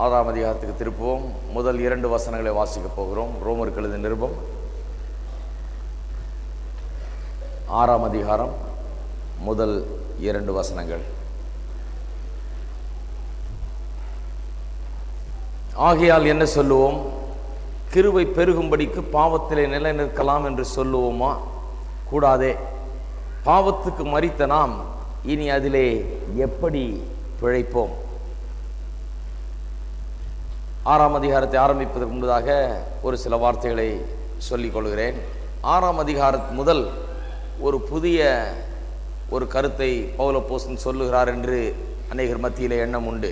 6ஆம் அதிகாரத்துக்கு திருப்புவோம். முதல் 2 வசனங்களை வாசிக்கப் போகிறோம். ரோமருக்கு எழுதின நிருபம் 6ஆம் அதிகாரம் முதல் 2 வசனங்கள். ஆகையால் என்ன சொல்லுவோம்? கிருபை பெருகும்படிக்கு பாவத்திலே நிலை நிற்கலாம் என்று சொல்லுவோமா? கூடாதே. பாவத்துக்கு மரித்த நாம் இனி அதிலே எப்படி பிழைப்போம்? 6ஆம் அதிகாரத்தை ஆரம்பிப்பதற்கு முன்பதாக ஒரு சில வார்த்தைகளை சொல்லிக் கொள்கிறேன். 6ஆம் அதிகாரம் முதல் ஒரு புதிய ஒரு கருத்தை பவுல் அப்போஸ்தலன் சொல்லுகிறார் என்று அநேகர் மத்தியிலே எண்ணம் உண்டு.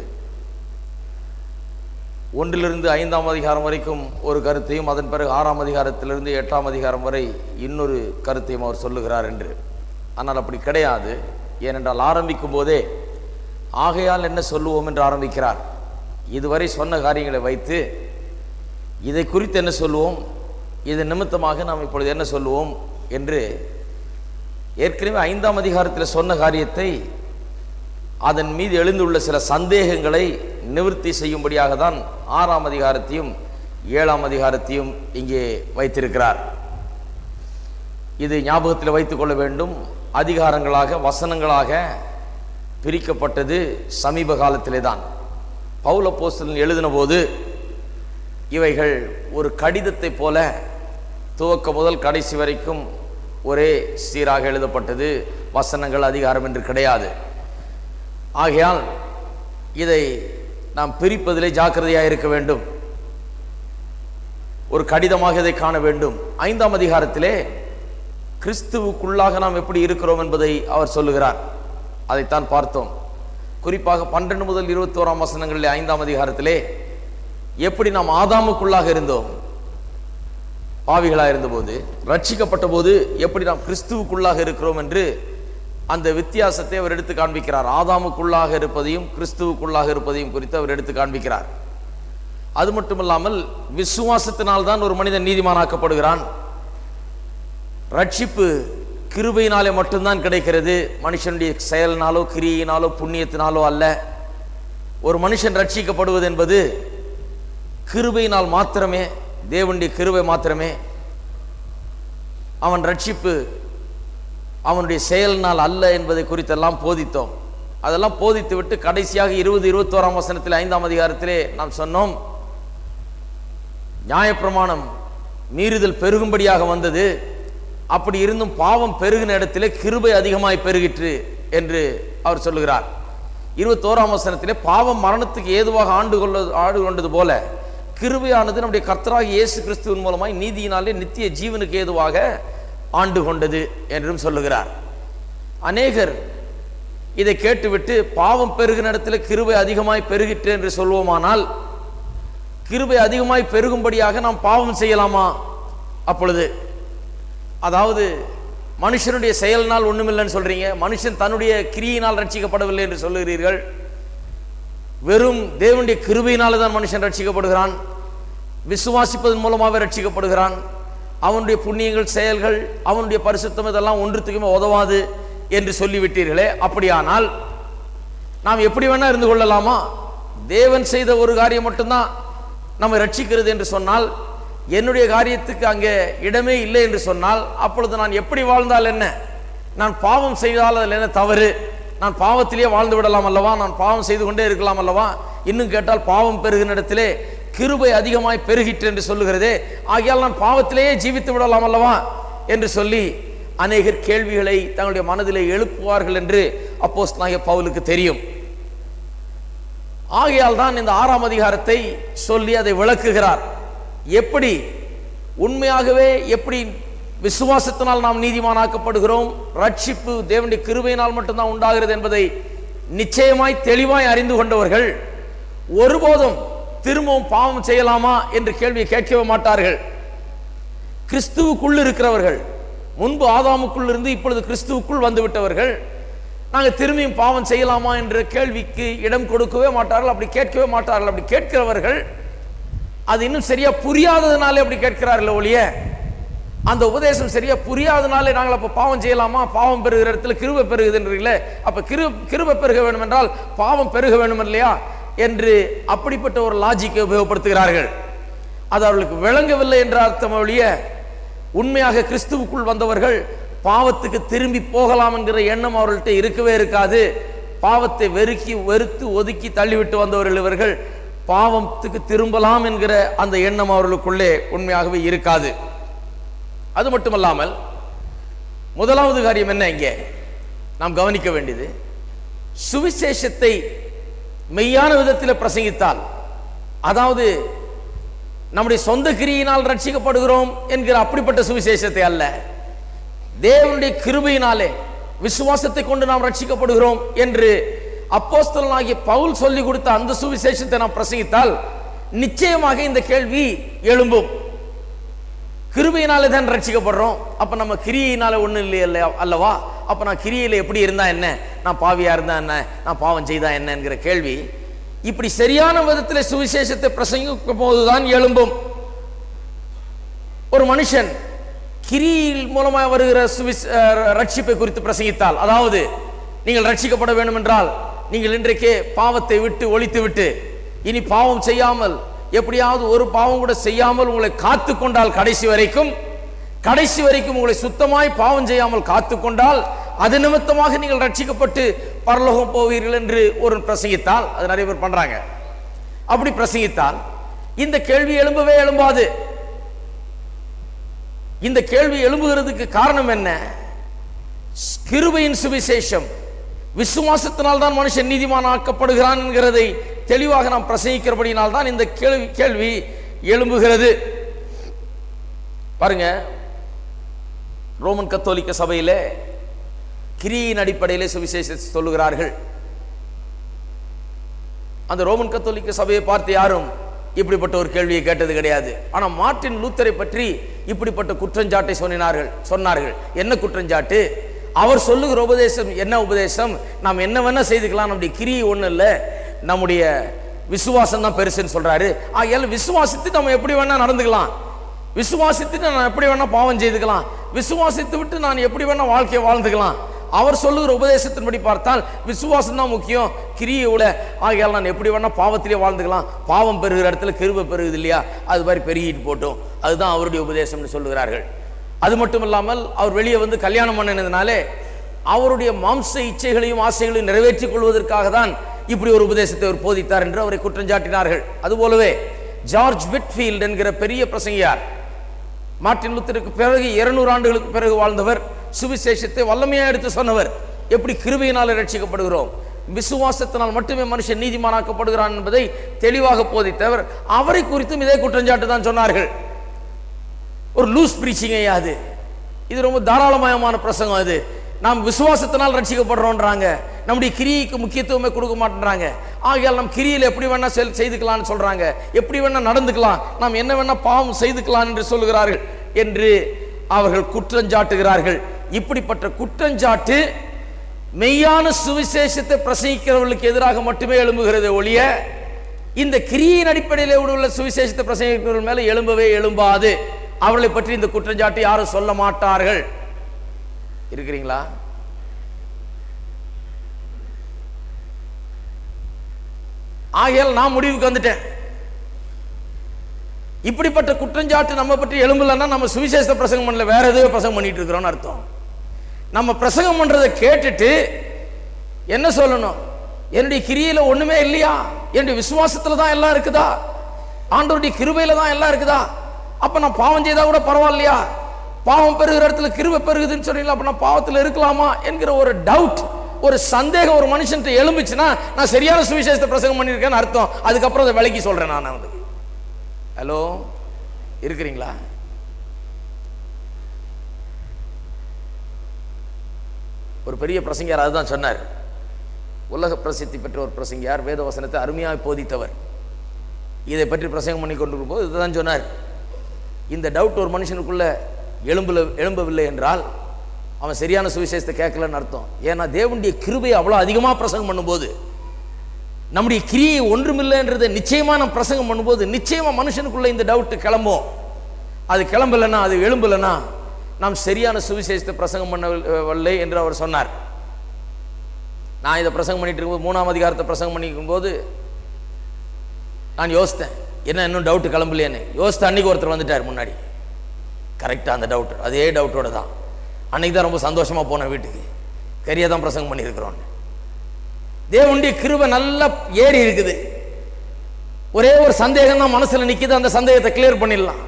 1லிருந்து 5ஆம் அதிகாரம் வரைக்கும் ஒரு கருத்தையும், அதன் பிறகு 6ஆம் அதிகாரத்திலிருந்து 8ஆம் அதிகாரம் வரை இன்னொரு கருத்தையும் அவர் சொல்லுகிறார் என்று. ஆனால் அப்படி கிடையாது. ஏனென்றால் ஆரம்பிக்கும் போதே ஆகையால் என்ன சொல்லுவோம் என்று ஆரம்பிக்கிறார். இதுவரை சொன்ன காரியங்களை வைத்து இதை குறித்து என்ன சொல்லுவோம், இது நிமித்தமாக நாம் இப்பொழுது என்ன சொல்லுவோம் என்று ஏற்கனவே 5ஆம் அதிகாரத்தில் சொன்ன காரியத்தை, அதன் மீது எழுந்துள்ள சில சந்தேகங்களை நிவர்த்தி செய்யும்படியாக தான் 6ஆம் அதிகாரத்தையும் 7ஆம் அதிகாரத்தையும் இங்கே வைத்திருக்கிறார். இது ஞாபகத்தில் வைத்துக் கொள்ள வேண்டும். அதிகாரங்களாக, வசனங்களாக பிரிக்கப்பட்டது சமீப காலத்திலே தான். பவுல் அப்போஸ்தலன் எழுதின போது இவைகள் ஒரு கடிதத்தை போல துவக்க முதல் கடைசி வரைக்கும் ஒரே சீராக எழுதப்பட்டது. வசனங்கள் அதிகாரம் என்று கிடையாது. ஆகையால் இதை நாம் பிரிப்பதிலே ஜாக்கிரதையாக இருக்க வேண்டும். ஒரு கடிதமாக இதை காண வேண்டும். 5ஆம் அதிகாரத்திலே கிறிஸ்துவுக்குள்ளாக நாம் எப்படி இருக்கிறோம் என்பதை அவர் சொல்லுகிறார். அதைத்தான் பார்த்தோம். குறிப்பாக 12 முதல் 21ஆம் வசனங்களிலே 5ஆம் அதிகாரத்திலே எப்படி நாம் ஆதாமுக்குள்ளாக இருந்தோம், பாவிகளாக இருந்தபோது, ரட்சிக்கப்பட்ட போது எப்படி நாம் கிறிஸ்துவுக்குள்ளாக இருக்கிறோம் என்று அந்த வித்தியாசத்தை அவர் எடுத்து காண்பிக்கிறார். ஆதாமுக்குள்ளாக இருப்பதையும் கிறிஸ்துவுக்குள்ளாக இருப்பதையும் குறித்து அவர் எடுத்து காண்பிக்கிறார். அது மட்டுமல்லாமல் விசுவாசத்தினால்தான் ஒரு மனிதன் நீதிமானாக்கப்படுகிறான். ரட்சிப்பு கிருபையினாலே மட்டும்தான் கிடைக்கிறது. மனுஷனுடைய செயலினாலோ கிரியினாலோ புண்ணியத்தினாலோ அல்ல. ஒரு மனுஷன் ரட்சிக்கப்படுவது என்பது கிருபையினால் மாத்திரமே, தேவனுடைய கிருபை மாத்திரமே. அவன் ரட்சிப்பு அவனுடைய செயலினால் அல்ல என்பதை குறித்தெல்லாம் போதித்தோம். அதெல்லாம் போதித்து விட்டு கடைசியாக 20-21ஆம் வசனத்தில் 5ஆம் அதிகாரத்திலே நாம் சொன்னோம், நியாயப்பிரமாணம் மீறுதல் பெருகும்படியாக வந்தது. அப்படி இருந்தும் பாவம் பெருகின இடத்திலே கிருபை அதிகமாய் பெருகிற்று என்று அவர் சொல்லுகிறார். 21ஆம் வசனத்திலே பாவம் மரணத்துக்கு ஏதுவாக ஆண்டு கொண்டது போல கிருபையானது நம்முடைய கர்த்தராகிய இயேசு கிறிஸ்துவின் மூலமாய் நீதியினாலே நித்திய ஜீவனுக்கு ஏதுவாக ஆண்டு கொண்டது என்றும் சொல்லுகிறார். அநேகர் இதை கேட்டுவிட்டு பாவம் பெருகின இடத்துல கிருபை அதிகமாய் பெருகிற்று என்று சொல்வோமானால், கிருபை அதிகமாய் பெருகும்படியாக நாம் பாவம் செய்யலாமா? அப்பொழுது அதாவது மனுஷனுடைய செயலினால் ஒண்ணுமில்லைன்னு சொல்றீங்க, மனுஷன் தன்னுடைய கிரியினால் ரட்சிக்கப்படவில்லை என்று சொல்லுகிறீர்கள். வெறும் தேவனுடைய கிருபையினால தான் மனுஷன் ரட்சிக்கப்படுகிறான். விசுவாசிப்பதன் மூலமாக ரட்சிக்கப்படுகிறான். அவனுடைய புண்ணியங்கள், செயல்கள், அவனுடைய பரிசுத்தம் இதெல்லாம் ஒன்றுத்துக்குமே உதவாது என்று சொல்லிவிட்டீர்களே. அப்படியானால் நாம் எப்படி வேணா இருந்து கொள்ளலாமா? தேவன் செய்த ஒரு காரியம் மட்டும்தான் நம்ம ரட்சிக்கிறது என்று சொன்னால், என்னுடைய காரியத்துக்கு அங்கே இடமே இல்லை என்று சொன்னால், அப்பொழுது நான் எப்படி வாழ்ந்தால் என்ன? நான் பாவம் செய்தால் அதில் என்ன தவறு? நான் பாவத்திலேயே வாழ்ந்து விடலாம் அல்லவா? நான் பாவம் செய்து கொண்டே இருக்கலாம் அல்லவா? இன்னும் கேட்டால் பாவம் பெருகின இடத்திலே கிருபை அதிகமாய் பெருகிற்று என்று சொல்லுகிறதே, ஆகையால் நான் பாவத்திலேயே ஜீவித்து விடலாம் அல்லவா என்று சொல்லி அநேகர் கேள்விகளை தங்களுடைய மனதிலே எழுப்புவார்கள் என்று அப்போஸ்தலனாகிய பவுலுக்கு தெரியும். ஆகையால் தான் இந்த 6ஆம் அதிகாரத்தை சொல்லி அதை விளக்குகிறார். எப்படி உண்மையாகவே எப்படி விசுவாசத்தினால் நாம் நீதிமானாக்கப்படுகிறோம், ரட்சிப்பு தேவனுடைய கிருபையினால் மட்டும்தான் உண்டாகிறது என்பதை நிச்சயமாய் தெளிவாய் அறிந்து கொண்டவர்கள் ஒருபோதும் திரும்பவும் பாவம் செய்யலாமா என்று கேள்வியை கேட்கவே மாட்டார்கள். கிறிஸ்துவுக்குள் இருக்கிறவர்கள், முன்பு ஆதாமுக்குள் இருந்து இப்பொழுது கிறிஸ்துவுக்குள் வந்து விட்டவர்கள், நாங்கள் திரும்பியும் பாவம் செய்யலாமா என்ற கேள்விக்கு இடம் கொடுக்கவே மாட்டார்கள். அப்படி கேட்கவே மாட்டார்கள். அப்படி கேட்கிறவர்கள் அது இன்னும் சரியா புரியாததுனாலே அப்படி கேட்கிறார்கள் ஒழிய, அந்த உபதேசம் சரியா புரியாதனாலே நாங்கள் அப்ப பாவம் செய்யலாமா, பாவம் பெருகிற இடத்துல கிருபை பெருகுதுன்றீங்களே, அப்ப கிருபை பெருக வேண்டும் என்றால் பாவம் பெருக வேண்டும் இல்லையா? என்று அப்படிப்பட்ட ஒரு லாஜிக்கை உபயோகப்படுத்துகிறார்கள். அது அவர்களுக்கு விளங்கவில்லை என்ற அர்த்தம் ஒழிய, உண்மையாக கிறிஸ்துவுக்குள் வந்தவர்கள் பாவத்துக்கு திரும்பி போகலாம் என்கிற எண்ணம் அவர்கள்ட்ட இருக்கவே இருக்காது. பாவத்தை வெறுத்து ஒதுக்கி தள்ளிவிட்டு வந்தவர்கள் இவர்கள். பாவத்துக்கு திரும்பலாம் என்கிற அந்த எண்ணம் அவர்களுக்குள்ளே உண்மையாகவே இருக்காது. அது மட்டுமல்லாமல் முதலாவது காரியம் என்ன, இங்கே நாம் கவனிக்க வேண்டியது, சுவிசேஷத்தை மெய்யான விதத்தில் பிரசங்கித்தால், அதாவது நம்முடைய சொந்த கிரியினால் ரட்சிக்கப்படுகிறோம் என்கிற அப்படிப்பட்ட சுவிசேஷத்தை அல்ல, தேவனுடைய கிருபையினாலே விசுவாசத்தை கொண்டு நாம் ரட்சிக்கப்படுகிறோம் என்று அப்போஸ்தலனாகிய பவுல் சொல்லிக் கொடுத்த அந்த சுவிசேஷத்தை நாம் பிரசங்கித்தால் நிச்சயமாக இந்த கேள்வி எழும்பும். கிருபையினாலே தான் ரட்சிக்கப்படுறோம், அப்ப நம்ம கிரியையினால ஒண்ணு இல்லை அல்லவா? அப்ப நான் கிரியையில எப்படி இருந்தா என்ன, நான் பாவியா இருந்தா என்ன, நான் பாவம் செய்தா என்ன என்கிற கேள்வி இப்படி சரியான விதத்தில் சுவிசேஷத்தை பிரசங்கிக்கும் போதுதான் எழும்பும். ஒரு மனுஷன் கிரியில் மூலமாக வருகிற ரட்சிப்பை குறித்து பிரசங்கித்தால், அதாவது நீங்கள் ரட்சிக்கப்பட வேண்டும் என்றால் நீங்கள் இன்றைக்கே பாவத்தை விட்டு ஒழித்து விட்டு இனி பாவம் செய்யாமல், எப்படியாவது ஒரு பாவம் கூட செய்யாமல் உங்களை காத்து கொண்டால், கடைசி வரைக்கும் உங்களை சுத்தமாய் பாவம் செய்யாமல் காத்து கொண்டால், அது நிமித்தமாக நீங்கள் ரட்சிக்கப்பட்டு பரலோகம் போவீர்கள் என்று ஒரு பிரசங்கித்தால், அது நிறைய பேர் பண்றாங்க. அப்படி பிரசங்கித்தால் இந்த கேள்வி எழும்பவே எழும்பாது. இந்த கேள்வி எழும்புகிறதுக்கு காரணம் என்ன? கிருபையின் சுவிசேஷம், விசுவாசத்தினால் தான் மனுஷன் நீதிமான் ஆக்கப்படுகிறான் என்கிறதை தெளிவாக நாம் பிரசங்கிக்கிறபடியினால் தான் இந்த கேள்வி எழும்புகிறது. பாருங்க, ரோமன் கத்தோலிக்க சபையிலே கிரியின் அடிப்படையிலே சுவிசேஷத்தை சொல்லுகிறார்கள். அந்த ரோமன் கத்தோலிக்க சபையை பார்த்து யாரும் இப்படிப்பட்ட ஒரு கேள்வியை கேட்டது கிடையாது. ஆனால் மார்ட்டின் லூத்தரை பற்றி இப்படிப்பட்ட குற்றஞ்சாட்டை சொன்னார்கள். என்ன குற்றஞ்சாட்டு? அவர் சொல்லுகிற உபதேசம் என்ன உபதேசம்? நாம் என்ன வேணா செய்துக்கலாம், நம்முடைய கிரியை ஒன்றும் இல்லை, நம்முடைய விசுவாசம் தான் பெருசுன்னு சொல்றாரு. ஆகையால் விசுவாசித்து நம்ம எப்படி வேணா நடந்துக்கலாம், விசுவாசித்து நான் எப்படி வேணா பாவம் செய்துக்கலாம், விசுவாசித்து விட்டு நான் எப்படி வேணா வாழ்க்கையை வாழ்ந்துக்கலாம். அவர் சொல்லுகிற உபதேசத்தின்படி பார்த்தால் விசுவாசம் தான் முக்கியம், கிரியை விட. ஆகையால் நான் எப்படி வேணா பாவத்திலே வாழ்ந்துக்கலாம், பாவம் பெருகிற இடத்துல கிருபை பெருகுது இல்லையா, அது மாதிரி பெருகிட்டு போட்டோம். அதுதான் அவருடைய உபதேசம்னு சொல்லுகிறார்கள். அது மட்டும் இல்லாமல் அவர் வெளியே வந்து கல்யாணம் பண்ணினதுனாலே அவருடைய மாம்ச இச்சைகளையும் ஆசைகளையும் நிறைவேற்றிக் கொள்வதற்காக தான் இப்படி ஒரு உபதேசத்தை அவர் போதித்தார் என்று அவரை குற்றஞ்சாட்டினார்கள். அதுபோலவே ஜார்ஜ் விட்ஃபீல்ட் என்கிற பெரிய பிரசங்கியார், மார்ட்டின் லூத்தருக்கு பிறகு 200 ஆண்டுகளுக்கு பிறகு வாழ்ந்தவர், சுவிசேஷத்தை வல்லமையா எடுத்து சொன்னவர். எப்படி கிருபையினால் ரட்சிக்கப்படுகிறோம், விசுவாசத்தினால் மட்டுமே மனுஷன் நீதிமானாக்கப்படுகிறான் என்பதை தெளிவாக போதித்தவர். அவரை குறித்தும் இதே குற்றஞ்சாட்டு தான் சொன்னார்கள். ஒரு லூஸ் பிரீச்சிங் அது, இது ரொம்ப தாராளமயமான பிரசங்கம். அது நாம் விசுவாசத்தினால் ரட்சிக்கப்படுறோன்றாங்க, நம்முடைய கிரியைக்கு முக்கியத்துவமே கொடுக்க மாட்டேன்றாங்க. ஆகையால் நம் கிரியில் எப்படி வேணா செய்துக்கலாம்னு சொல்றாங்க, எப்படி வேணா நடந்துக்கலாம், நாம் என்ன வேணா பாவம் செய்துக்கலாம் என்று சொல்லுகிறார்கள் என்று அவர்கள் குற்றஞ்சாட்டுகிறார்கள். இப்படிப்பட்ட குற்றஞ்சாட்டு மெய்யான சுவிசேஷத்தை பிரசங்கிக்கிறவர்களுக்கு எதிராக மட்டுமே எழும்புகிறது ஒழிய, இந்த கிரியின் அடிப்படையில் உள்ள சுவிசேஷத்தை பிரசங்கிக்கிறவர்கள் மேல எழும்பவே எழும்பாது. அவர்களை பற்றி இந்த குற்றஞ்சாட்டு யாரும் சொல்ல மாட்டார்கள். இருக்கிறீங்களா? ஆகையால் நான் முடிவுக்கு வந்துட்டேன், இப்படிப்பட்ட குற்றஞ்சாட்டு நம்ம பற்றி எழும்பலன்னா நம்ம சுவிசேஷ பிரசங்கம் பண்ணல, வேற எதுவும் பிரசங்கம் பண்ணிட்டு இருக்கிறோம்னு அர்த்தம். நம்ம பிரசங்கம் பண்றதை கேட்டுட்டு என்ன சொல்லணும்? என்னுடைய கிரியில ஒண்ணுமே இல்லையா, என்னுடைய விசுவாசத்துல தான் எல்லாம் இருக்குதா, ஆண்டவருடைய கிருபையில தான் எல்லாம் இருக்குதா, அப்ப நான் பாவம் செய்தா கூட பரவாயில்லையா, பாவம் பெருகிற இடத்துல கிருபை பெருகுதுன்னு சொன்னீங்களா, அப்ப நான் பாவத்தில் இருக்கலாமா என்கிற ஒரு டவுட், ஒரு சந்தேகம் ஒரு மனுஷன் எழும்புச்சுன்னா நான் சரியான சுவிசேஷத்தை பிரசங்கம் பண்ணியிருக்கேன்னு அர்த்தம். அதுக்கப்புறம் அதை விலக்கி சொல்றேன் நான் வந்து. ஹலோ, இருக்கிறீங்களா? ஒரு பெரிய பிரசங்கியார் அதுதான் சொன்னார். உலக பிரசித்தி பெற்ற ஒரு பிரசங்கியார், வேத வசனத்தை அருமையாக போதித்தவர். இதை பற்றி பிரசங்கம் பண்ணி கொண்டிருக்கும் போது இதுதான் சொன்னார். இந்த டவுட் ஒரு மனுஷனுக்குள்ள எழும்பவில்லை என்றால் அவன் சரியான சுவிசேஷத்தை கேட்கலன்னு அர்த்தம். ஏன்னா தேவனுடைய கிருபையை அவ்வளோ அதிகமாக பிரசங்கம் பண்ணும்போது, நம்முடைய கிரியை ஒன்றுமில்லைன்றதை நிச்சயமா நம்ம பிரசங்கம் பண்ணும்போது நிச்சயமா மனுஷனுக்குள்ள இந்த டவுட் கிளம்பும். அது கிளம்பலைன்னா, அது எழும்பலைன்னா நாம் சரியான சுவிசேஷத்தை பிரசங்கம் பண்ணவில்லை என்று அவர் சொன்னார். நான் இதை பிரசங்கம் பண்ணிட்டு இருக்கும்போது 3ஆம் அதிகாரத்தை பிரசங்கம் பண்ணிக்கும் போது நான் யோசித்தேன், என்ன இன்னும் டவுட்டு கிளம்பலையேன்னு யோசித்த அன்னைக்கு ஒருத்தர் வந்துட்டார் முன்னாடி. கரெக்டாக அந்த டவுட், அதே டவுட்டோட தான் அன்னைக்கு தான் ரொம்ப சந்தோஷமாக போனேன் வீட்டுக்கு. கரியாக தான் பிரசங்கம் பண்ணியிருக்கிறோன்னு. தேவனுடைய கிருபை நல்லா ஏறி இருக்குது. ஒரே ஒரு சந்தேகம் தான் மனசில் நிற்கிது, அந்த சந்தேகத்தை கிளியர் பண்ணிடலாம்.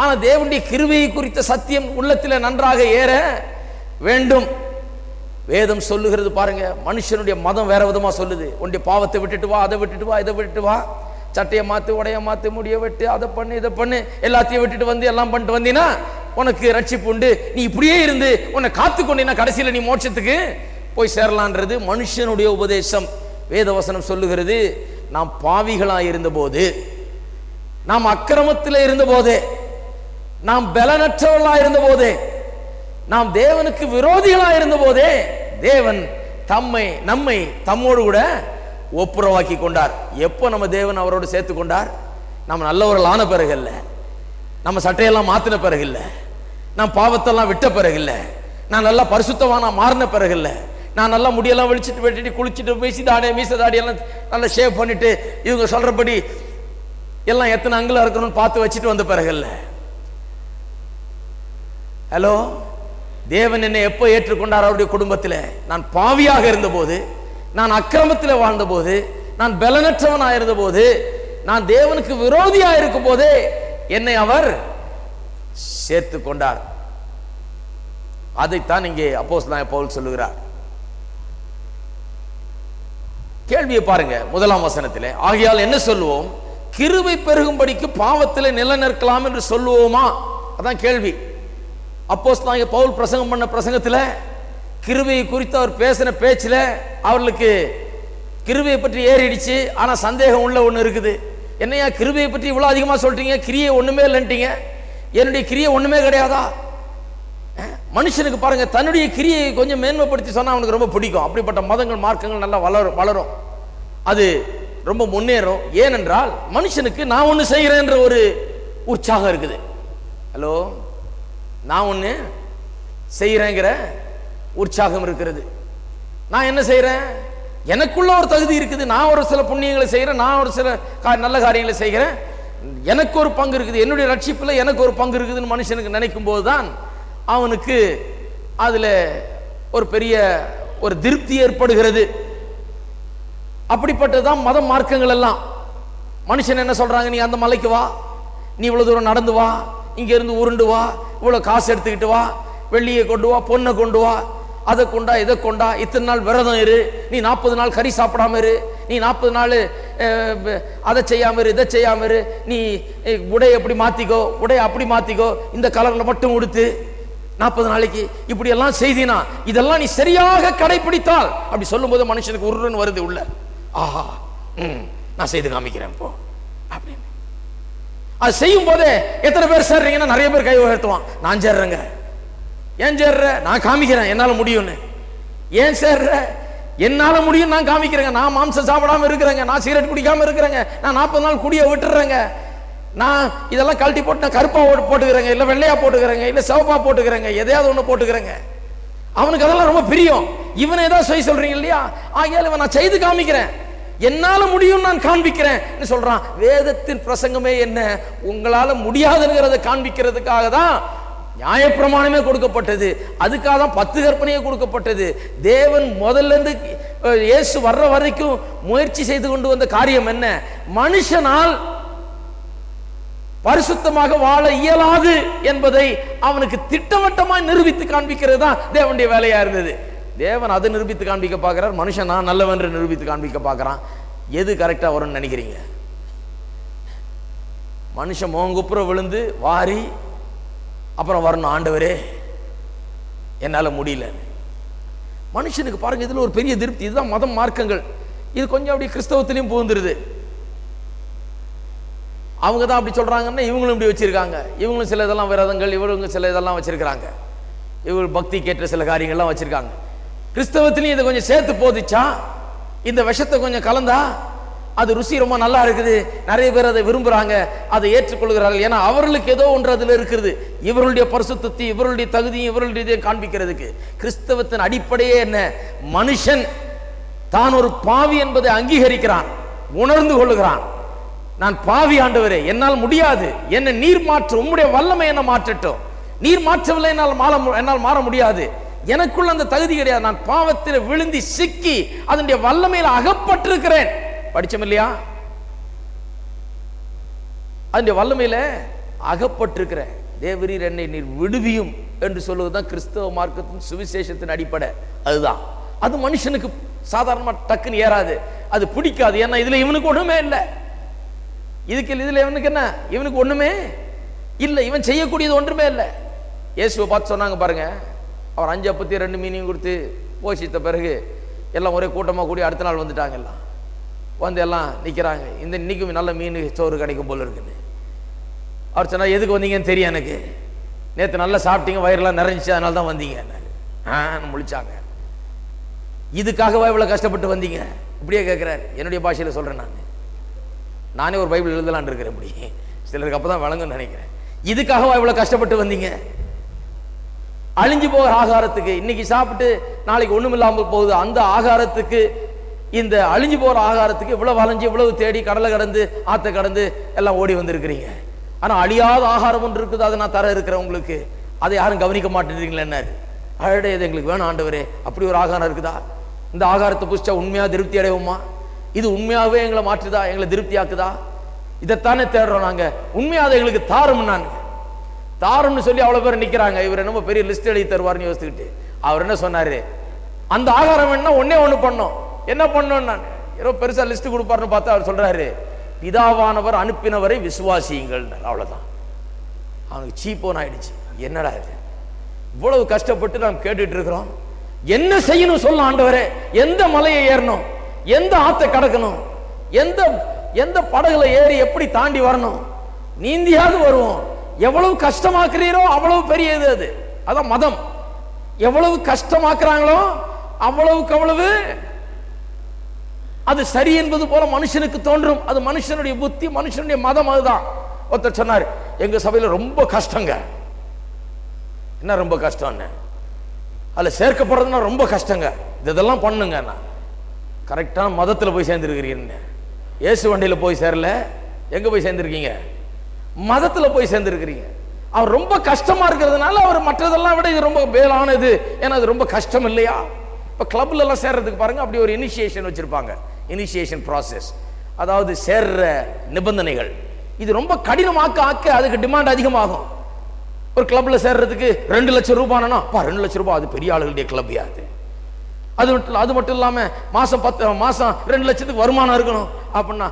ஆனால் தேவனுடைய கிருபையை குறித்த சத்தியம் உள்ளத்தில் நன்றாக ஏற வேண்டும். வேதம் சொல்லுகிறது பாருங்க, மனுஷனுடைய மதம் வேற விதமா சொல்லுது. உன்னுடைய பாவத்தை விட்டுட்டு வா, அதை விட்டுட்டு வா, இதை விட்டுட்டு வா, சட்டையை மாத்து, உடைய மாத்து, முடிய வெட்டு, அதை பண்ணு, இதை பண்ணு, எல்லாத்தையும் விட்டுட்டு வந்து எல்லாம் பண்ணிட்டு வந்தீங்கன்னா உனக்கு ரட்சிப்பு உண்டு. நீ இப்படியே இருந்து உன்னை காத்து கொண்டீங்கன்னா கடைசியில் நீ மோட்சத்துக்கு போய் சேரலான்றது மனுஷனுடைய உபதேசம். வேதவசனம் சொல்லுகிறது, நாம் பாவிகளாய் இருந்த போது, நாம் அக்கிரமத்தில் இருந்த போதே, நாம் பலனற்றவர்களாய் இருந்த போதே, நாம் தேவனுக்கு விரோதிகளாய் இருந்த போதே தேவன் நம்மை தம்மோடு கூட ஒப்புரவாக்கி கொண்டார். எப்போ நம்ம தேவன் அவரோடு சேர்த்து கொண்டார்? நம்ம நல்லவர்கள் ஆன பிறகு இல்ல, நம்ம சட்டையெல்லாம் மாத்தின பிறகு இல்ல, நான் பாவத்தெல்லாம் விட்ட பிறகு இல்ல, நான் நல்லா பரிசுத்தவானா மாறின பிறகு இல்ல, நான் நல்லா முடியெல்லாம் வெளிச்சிட்டு வெட்டிட்டு குளிச்சுட்டு மீச தாடி எல்லாம் நல்லா ஷேவ் பண்ணிட்டு இவங்க சொல்றபடி எல்லாம் எத்தனை அங்குல இருக்கணும்னு பார்த்து வச்சுட்டு வந்த பிறகு இல்ல. ஹலோ, தேவன் என்னை எப்போ ஏற்றுக்கொண்டார்? அவருடைய குடும்பத்தில் நான் பாவியாக இருந்த போது, நான் அக்கிரமத்தில் வாழ்ந்த போது, நான் பலனற்றவனாக இருந்த போது, நான் தேவனுக்கு விரோதியாக இருக்கும் போதே என்னை அவர் சேர்த்து கொண்டார். அதைத்தான் இங்கே அப்போஸ்தலனாகிய பவுல் சொல்லுகிறார். கேள்வியை பாருங்க, 1ஆம் வசனத்திலே, ஆகையால் என்ன சொல்லுவோம்? கிருபை பெருகும்படிக்கு பாவத்திலே நிலைநிற்கலாம் என்று சொல்லுவோமா? அதான் கேள்வி. அப்போஸ்தலனாகிய பவுல் பிரசங்கம் பண்ண பிரசங்கத்தில், கிருபையை குறித்து அவர் பேசின பேச்சில் அவர்களுக்கு கிருபையை பற்றி ஏறிடுச்சு. ஆனால் சந்தேகம் உள்ள ஒன்று இருக்குது. என்னையா கிருபையை பற்றி இவ்வளோ அதிகமாக சொல்றீங்க, கிரியை ஒன்றுமே இல்லைன்ட்டீங்க, என்னுடைய கிரியை ஒன்றுமே கிடையாதா? மனுஷனுக்கு பாருங்க, தன்னுடைய கிரியை கொஞ்சம் மேன்மைப்படுத்தி சொன்னால் அவனுக்கு ரொம்ப பிடிக்கும். அப்படிப்பட்ட மதங்கள் மார்க்கங்கள் நல்லா வளரும், அது ரொம்ப முன்னேறும். ஏனென்றால் மனுஷனுக்கு நான் ஒன்று செய்கிறேன்ற ஒரு உற்சாகம் இருக்குது. ஹலோ, நான் ஒன்று செய்கிறேங்கிற உற்சாகம் இருக்கிறது. நான் என்ன செய்கிறேன்? எனக்குள்ள ஒரு தகுதி இருக்குது. நான் ஒரு சில புண்ணியங்களை செய்கிறேன், நான் ஒரு சில நல்ல காரியங்களை செய்கிறேன், எனக்கு ஒரு பங்கு இருக்குது, என்னுடைய ரட்சிப்பில் எனக்கு ஒரு பங்கு இருக்குதுன்னு மனுஷனுக்கு நினைக்கும் போது தான் அவனுக்கு அதில் ஒரு பெரிய ஒரு திருப்தி ஏற்படுகிறது. அப்படிப்பட்டதுதான் மத மார்க்கங்கள் எல்லாம். மனுஷன் என்ன சொல்றாங்க? நீ அந்த மலைக்கு வா, நீ இவ்வளவு தூரம் நடந்து வா, இங்க இருந்து உருண்டு வா, இவ்வளவு காசு எடுத்துக்கிட்டு வா, வெள்ளியை கொண்டு வா, பொண்ணை கொண்டு வா, அதை கொண்டா இதை கொண்டா, இத்தனை நாள் விரதம் இரு, நீ 40 நாள் கறி சாப்பிடாம இரு, நீ 40 நாள் அதை செய்யாம இரு, இதை செய்யாம இரு, நீ உடை எப்படி மாத்திக்கோ, உடைய அப்படி மாத்திக்கோ, இந்த கலர்ல மட்டும் உடுத்து 40 நாளைக்கு, இப்படி எல்லாம் செய்தினா, இதெல்லாம் நீ சரியாக கடைபிடித்தால், அப்படி சொல்லும் போது மனுஷனுக்கு உருன்னு வருது உள்ள. ஆஹா, நான் செய்து காமிக்கிறேன் போ அப்படின்னு. அது செய்யும் போதே எத்தனை பேர் சேர்றீங்கன்னா நிறைய பேர் கை உயர்த்துவான். நான் சேர்றேங்க. ஏன் சேர்ற? நான் காமிக்கிறேன் என்னால முடியும்னு. ஏன் சேர்ற? என்னால முடியும், நான் காமிக்கிறேங்க. நான் மாம்சம் சாப்பிடாம இருக்கிறேங்க, நான் சிகரெட் குடிக்காம இருக்கிறேங்க, நான் 40 நாள் குடிய விட்டுறேங்க, நான் இதெல்லாம் கழட்டி போட்டு நான் கருப்பா போட்டுக்கிறேங்க, இல்ல வெள்ளையா போட்டுக்கிறேங்க, இல்ல சிவப்பா போட்டுக்கிறேங்க, எதையாவது ஒண்ணு போட்டுக்கிறேங்க. அவனுக்கு அதெல்லாம் ரொம்ப பிரியம். இவனை ஏதாவது செய்ய சொல்றீங்க இல்லையா, ஆகையால் இவன் நான் செய்து காமிக்கிறேன், என்னால முடியும், நான் காண்பிக்கிறேன் சொல்றான். வேதத்தின் பிரசங்கமே என்ன? உங்களால முடியாதுங்கிறத காண்பிக்கிறதுக்காக தான் நியாயப்பிரமாணமே கொடுக்கப்பட்டது. அதுக்காக தான் 10 கற்பனையே கொடுக்கப்பட்டது. தேவன் முதல்ல இருந்து இயேசு வர்ற வரைக்கும் முயற்சி செய்து கொண்டு வந்த காரியம் என்ன? மனுஷனால் பரிசுத்தமாக வாழ இயலாது என்பதை அவனுக்கு திட்டவட்டமாய் நிரூபித்து காண்பிக்கிறது தான் தேவனுடைய வேலையா இருந்தது. தேவன் அதை நிரூபித்து காண்பிக்க பார்க்கிறார், மனுஷன் நான் நல்லவன் என்று நிரூபித்து காண்பிக்க பார்க்கிறான். எது கரெக்டா வரும்னு நினைக்கிறீங்க? மனுஷன் மோங்குப்புற விழுந்து வாரி அப்புறம் வரணும், ஆண்டவரே என்னால முடியல. மனுஷனுக்கு பாருங்க, இதுல ஒரு பெரிய திருப்தி. இதுதான் மதம் மார்க்கங்கள். இது கொஞ்சம் அப்படி கிறிஸ்தவத்திலையும் புகுந்துருது. அவங்க தான் அப்படி சொல்றாங்கன்னா இவங்களும் இப்படி வச்சிருக்காங்க. இவங்களும் சில இதெல்லாம் விரதங்கள், இவங்க சில இதெல்லாம் வச்சிருக்கிறாங்க, இவங்க பக்தி கேட்ட சில காரியங்கள்லாம் வச்சிருக்காங்க. கிறிஸ்தவத்திலையும் இதை கொஞ்சம் சேர்த்து போதிச்சா, இந்த விஷத்தை கொஞ்சம் கலந்தா அது ருசி ரொம்ப நல்லா இருக்குது, நிறைய பேர் அதை விரும்புறாங்க, அதை ஏற்றுக்கொள்கிறார்கள். ஏன்னா அவர்களுக்கு ஏதோ ஒன்று அதில் இருக்கிறது, இவர்களுடைய பரிசுத்தத்தை, இவர்களுடைய தகுதியும் இவர்களுடைய காண்பிக்கிறதுக்கு. கிறிஸ்தவத்தின் அடிப்படையே என்ன? மனுஷன் தான் ஒரு பாவி என்பதை அங்கீகரிக்கிறான், உணர்ந்து கொள்ளுகிறான். நான் பாவி ஆண்டவரே, என்னால் முடியாது, என்னை நீர் மாற்று, உம்முடைய வல்லமை என்ன மாற்றட்டும். நீர் மாற்றவில்லை, என்னால் மாற முடியாது, எனக்குள்ள அந்த தகுதி கிடையாது, நான் பாவத்தில் விழுந்தி சிக்கி அதனுடைய வல்லமையில் அகப்பட்டிருக்கிறேன். படிச்சோம் இல்லையா? அதனுடைய வல்லமையில அகப்பட்டிருக்கிறேன். தேவரீர் என்னை நீர் விடுவியும் என்று சொல்லுவதுதான் கிறிஸ்தவ மார்க்கத்தின் சுவிசேஷத்தின் அடிப்படை. அதுதான். அது மனுஷனுக்கு சாதாரணமா டக்குன்னு ஏறாது, அது பிடிக்காது. ஏன்னா இதுல இவனுக்கு ஒண்ணுமே இல்லை. இதுல இவனுக்கு என்ன? இவனுக்கு ஒண்ணுமே இல்லை, இவன் செய்யக்கூடியது ஒன்றுமே இல்லை. இயேசுவை பார்த்து சொன்னாங்க பாருங்க, அவர் 5 அப்பத்தி 2 மீனையும் கொடுத்து போஷித்த பிறகு எல்லாம் ஒரே கூட்டமாக கூடி அடுத்த நாள் வந்துட்டாங்க. எல்லாம் வந்து எல்லாம் நிற்கிறாங்க. இன்னைக்கும் நல்ல மீன் சோறு கிடைக்கும் போல இருக்குன்னு. அவர் சொன்னார், எதுக்கு வந்தீங்கன்னு தெரியும் எனக்கு, நேற்று நல்லா சாப்பிட்டீங்க, வயிறெல்லாம் நிறைஞ்சிச்சு, அதனால தான் வந்தீங்க. முழிச்சாங்க. இதுக்காகவா இவ்வளோ கஷ்டப்பட்டு வந்தீங்க? இப்படியே கேட்குறாரு. என்னுடைய பாஷையில் சொல்கிறேன், நானே ஒரு பைபிள் எழுதலான் இருக்கிறேன். இப்படி சிலருக்கு அப்போ தான் வழங்குன்னு நினைக்கிறேன். இதுக்காகவா இவ்வளோ கஷ்டப்பட்டு வந்தீங்க? அழிஞ்சு போகிற ஆகாரத்துக்கு, இன்னைக்கு சாப்பிட்டு நாளைக்கு ஒன்றும் இல்லாமல் போகுது, அந்த ஆகாரத்துக்கு, இந்த அழிஞ்சு போகிற ஆகாரத்துக்கு இவ்வளவு அலைஞ்சு இவ்வளவு தேடி கடலை கடந்து ஆற்றை கடந்து எல்லாம் ஓடி வந்திருக்கிறீங்க. ஆனால் அழியாத ஆகாரம் ஒன்று இருக்குது, அதை நான் தர இருக்கிறேன் உங்களுக்கு, அதை யாரும் கவனிக்க மாட்டேங்கிறீங்களா? என்ன அழடே, இது எங்களுக்கு வேணும் ஆண்டவரே, அப்படி ஒரு ஆகாரம் இருக்குதா? இந்த ஆகாரத்தை புடிச்சா உண்மையாக திருப்தி அடைவோமா? இது உண்மையாகவே எங்களை மாற்றுதா, எங்களை திருப்தி ஆக்குதா? இதைத்தானே தேடுறோம் நாங்கள். உண்மையாக எங்களுக்கு தாரும், நான் தாரும்னு சொல்லி அவ்வளோ பேர் நிற்கிறாங்க. இவர் என்னமோ பெரிய லிஸ்ட் எழுதி தருவார்னு யோசிச்சுக்கிட்டு அவர் என்ன சொன்னார், அந்த ஆகாரம் வேணும்னா ஒன்னே ஒன்று பண்ணோம். என்ன பண்ணோம்? நான் ஏதோ பெருசாக லிஸ்ட் கொடுப்பாருன்னு பார்த்தா அவர் சொல்றாரு, பிதாவானவர் அனுப்பினவரை விசுவாசியுங்கள். அவ்வளோதான். அவனுக்கு சீப்போன் ஆயிடுச்சு. என்னடா இது, இவ்வளவு கஷ்டப்பட்டு நாம் கேட்டுட்டு இருக்கிறோம், என்ன செய்யணும் சொல்ல ஆண்டவரே? எந்த மலையை ஏறணும், எந்த ஆத்தை கடக்கணும், எந்த படகுல ஏறி எப்படி தாண்டி வரணும், நீந்தியாவது வருவோம். எவ்வளவு கஷ்டமாக்குறீரோ அவ்வளவு பெரிய இது. அது அதான் மதம். எவ்வளவு கஷ்டமாக்குறாங்களோ அவ்வளவுக்கு அவ்வளவு அது சரி என்பது போல மனுஷனுக்கு தோன்றும். அது மனுஷனுடைய புத்தி, மனுஷனுடைய மதம். அதுதான். ஒருத்தர் சொன்னார், எங்க சபையில ரொம்ப கஷ்டங்க. என்ன ரொம்ப கஷ்டம்? அதுல சேர்க்கப்படுறதுன்னா ரொம்ப கஷ்டங்க, இதெல்லாம் பண்ணுங்க. கரெக்டான மதத்துல போய் சேர்ந்துருக்கிறீங்க. இயேசு வண்டியில போய் சேரல, எங்க போய் சேர்ந்திருக்கீங்க? மதத்துல போய் சேர்ந்திருக்கிறீங்க. அவர் ரொம்ப கஷ்டமா இருக்கிறதுனால அவர் மற்றதெல்லாம் விட இது ரொம்ப பேலானது, ஏன்னா அது ரொம்ப கஷ்டம் இல்லையா? இப்ப கிளப்ல எல்லாம் சேர்றதுக்கு பாருங்க, அப்படி ஒரு இனிஷியேஷன் வச்சிருப்பாங்க. இனிஷியேஷன் ப்ராசஸ், அதாவது சேர்ற நிபந்தனைகள். இது ரொம்ப கடினமாக்க ஆக்க அதுக்கு டிமாண்ட் அதிகமாகும். ஒரு கிளப்ல சேர்றதுக்கு 2 லட்சம் ரூபாய்னா, 2 லட்சம் ரூபாய், அது பெரிய ஆளுகளுடைய கிளப். அது மட்டும் இல்லாம மாசம் 2 லட்சத்துக்கு வருமானம் இருக்கணும் அப்படின்னா,